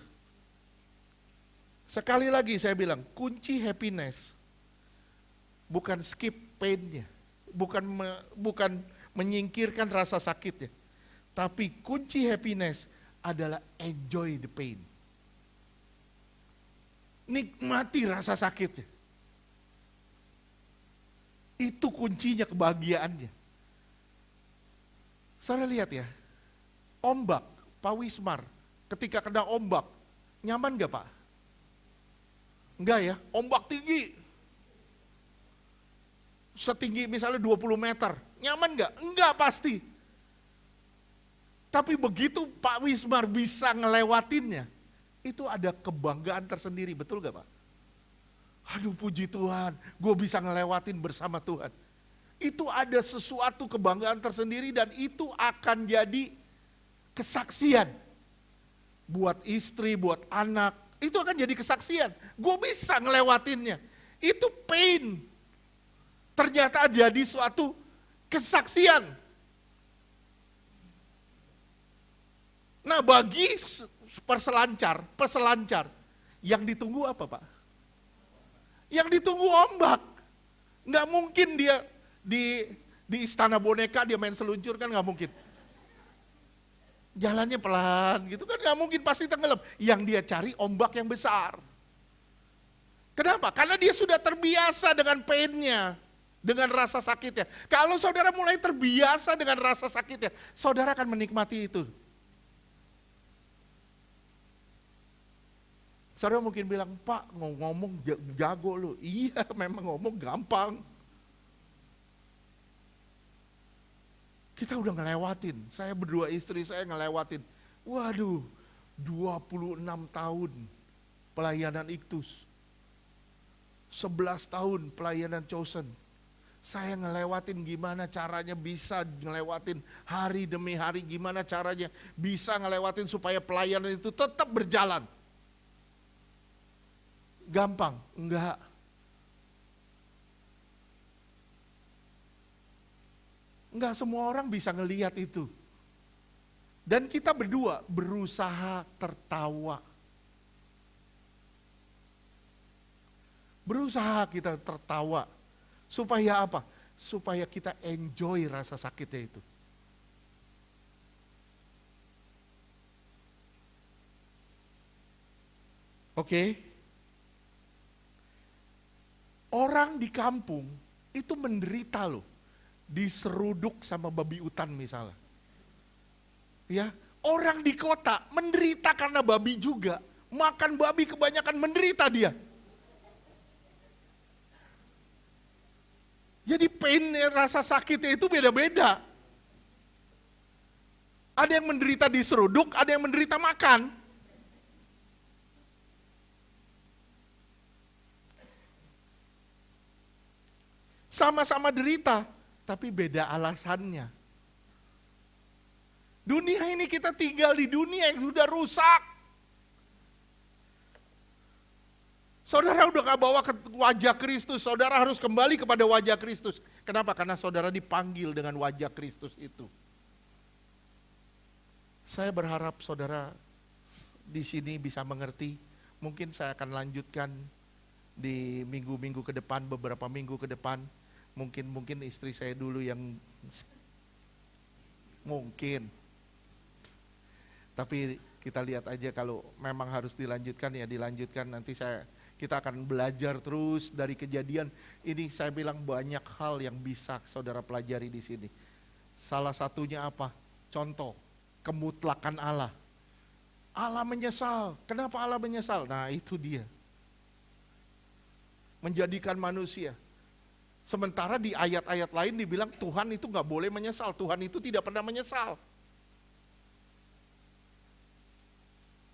Sekali lagi saya bilang, kunci happiness bukan skip pain-nya, bukan menyingkirkan rasa sakitnya, tapi kunci happiness adalah enjoy the pain. Nikmati rasa sakitnya. Itu kuncinya kebahagiaannya. Saudara lihat ya, ombak, Pak Wismar, ketika kena ombak, nyaman gak Pak? Enggak ya, ombak tinggi. Setinggi misalnya 20 meter, nyaman enggak? Enggak pasti. Tapi begitu Pak Wismar bisa ngelewatinnya, itu ada kebanggaan tersendiri, betul gak Pak? Aduh puji Tuhan, gue bisa ngelewatin bersama Tuhan. Itu ada sesuatu kebanggaan tersendiri dan itu akan jadi kesaksian. Buat istri, buat anak, itu akan jadi kesaksian. Gue bisa ngelewatinnya. Itu pain. Ternyata jadi suatu kesaksian. Nah bagi peselancar, yang ditunggu apa Pak? Yang ditunggu ombak. Nggak mungkin dia di istana boneka dia main seluncur, kan nggak mungkin. Jalannya pelan gitu kan, nggak mungkin, pasti tenggelam. Yang dia cari ombak yang besar. Kenapa? Karena dia sudah terbiasa dengan pain-nya, dengan rasa sakitnya. Kalau saudara mulai terbiasa dengan rasa sakitnya, saudara akan menikmati itu. Saudara mungkin bilang, Pak ngomong jago lu. Iya memang ngomong gampang. Kita udah ngelewatin, saya berdua istri saya ngelewatin. Waduh, 26 tahun pelayanan Iktus. 11 tahun pelayanan Chosen. Saya ngelewatin gimana caranya bisa ngelewatin hari demi hari, gimana caranya bisa ngelewatin supaya pelayanan itu tetap berjalan. Gampang? Enggak. Enggak semua orang bisa ngelihat itu. Dan kita berdua berusaha tertawa. Berusaha kita tertawa. Supaya apa? Supaya kita enjoy rasa sakitnya itu. Oke? Orang di kampung itu menderita loh. Diseruduk sama babi hutan misalnya. Ya, orang di kota menderita karena babi juga. Makan babi kebanyakan menderita dia. Jadi pain, rasa sakitnya itu beda-beda. Ada yang menderita diseruduk, ada yang menderita makan. Sama-sama derita, tapi beda alasannya. Dunia ini kita tinggal di dunia yang sudah rusak. Saudara udah gak bawa ke wajah Kristus, saudara harus kembali kepada wajah Kristus. Kenapa? Karena saudara dipanggil dengan wajah Kristus itu. Saya berharap saudara di sini bisa mengerti. Mungkin saya akan lanjutkan di minggu-minggu ke depan, beberapa minggu ke depan. Mungkin istri saya dulu yang mungkin. Tapi kita lihat aja kalau memang harus dilanjutkan ya dilanjutkan. Nanti kita akan belajar terus dari kejadian ini. Saya bilang banyak hal yang bisa saudara pelajari di sini. Salah satunya apa? Contoh, kemutlakan Allah. Allah menyesal. Kenapa Allah menyesal? Nah itu dia. Menjadikan manusia. Sementara di ayat-ayat lain dibilang Tuhan itu gak boleh menyesal. Tuhan itu tidak pernah menyesal.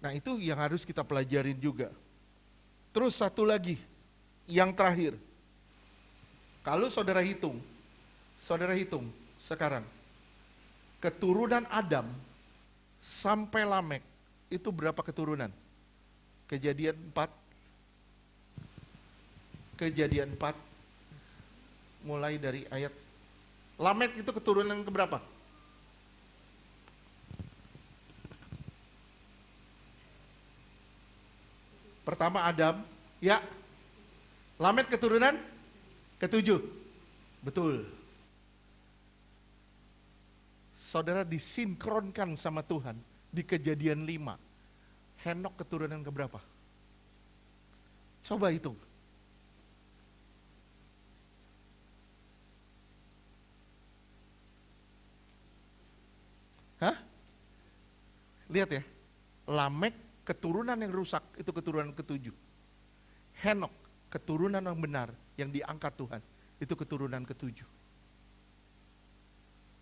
Nah itu yang harus kita pelajarin juga. Terus satu lagi, yang terakhir. Kalau saudara hitung sekarang. Keturunan Adam sampai Lamek, itu berapa keturunan? Kejadian 4, mulai dari ayat. Lamek itu keturunan keberapa? Pertama Adam, ya. Lamek keturunan ke-7. Betul. Saudara disinkronkan sama Tuhan di Kejadian 5. Henok keturunan keberapa? Coba hitung. Hah? Lihat ya. Lamek keturunan yang rusak, itu keturunan ke-7. Henok, keturunan yang benar, yang diangkat Tuhan, itu keturunan ke-7.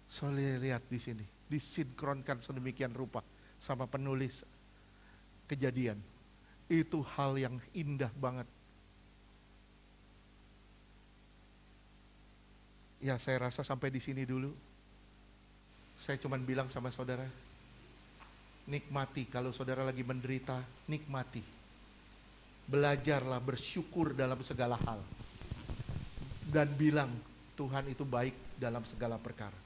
Soalnya lihat di sini, disinkronkan sedemikian rupa sama penulis Kejadian. Itu hal yang indah banget. Ya saya rasa sampai di sini dulu. Saya cuma bilang sama saudara, nikmati, kalau saudara lagi menderita, nikmati. Belajarlah bersyukur dalam segala hal. Dan bilang, Tuhan itu baik dalam segala perkara.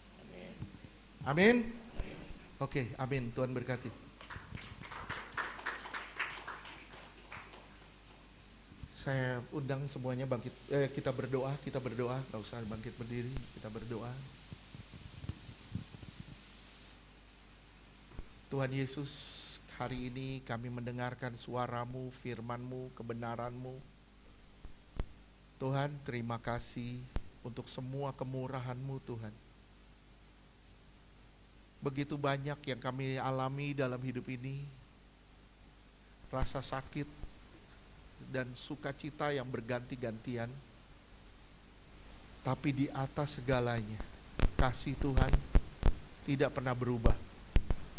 Amin? Oke, amin. Tuhan berkati. Saya undang semuanya bangkit, kita berdoa. Gak usah bangkit berdiri, kita berdoa. Tuhan Yesus, hari ini kami mendengarkan suara-Mu, firman-Mu, kebenaran-Mu. Tuhan, terima kasih untuk semua kemurahan-Mu Tuhan. Begitu banyak yang kami alami dalam hidup ini. Rasa sakit dan sukacita yang berganti-gantian. Tapi di atas segalanya, kasih Tuhan tidak pernah berubah.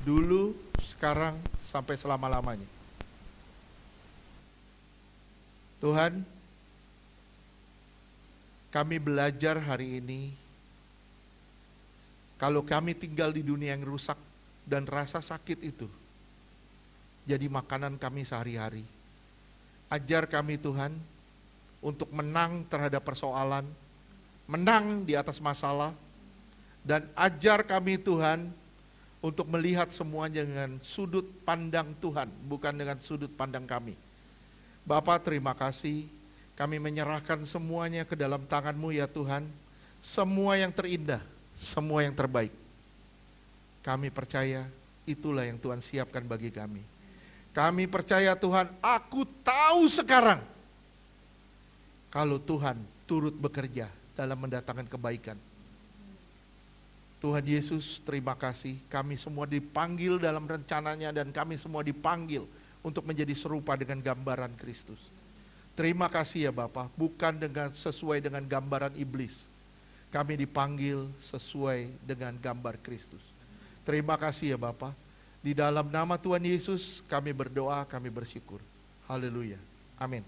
dulu, sekarang, sampai selama-lamanya. Tuhan, kami belajar hari ini, kalau kami tinggal di dunia yang rusak dan rasa sakit itu jadi makanan kami sehari-hari. Ajar kami Tuhan untuk menang terhadap persoalan, menang di atas masalah, dan ajar kami Tuhan untuk melihat semuanya dengan sudut pandang Tuhan, bukan dengan sudut pandang kami. Bapa, terima kasih, kami menyerahkan semuanya ke dalam tangan-Mu ya Tuhan, semua yang terindah, semua yang terbaik. Kami percaya itulah yang Tuhan siapkan bagi kami. Kami percaya Tuhan, aku tahu sekarang kalau Tuhan turut bekerja dalam mendatangkan kebaikan. Tuhan Yesus, terima kasih, kami semua dipanggil dalam rencananya dan kami semua dipanggil untuk menjadi serupa dengan gambaran Kristus. Terima kasih ya Bapa, bukan sesuai dengan gambaran iblis. Kami dipanggil sesuai dengan gambar Kristus. Terima kasih ya Bapa. Di dalam nama Tuhan Yesus kami berdoa, kami bersyukur. Haleluya. Amin.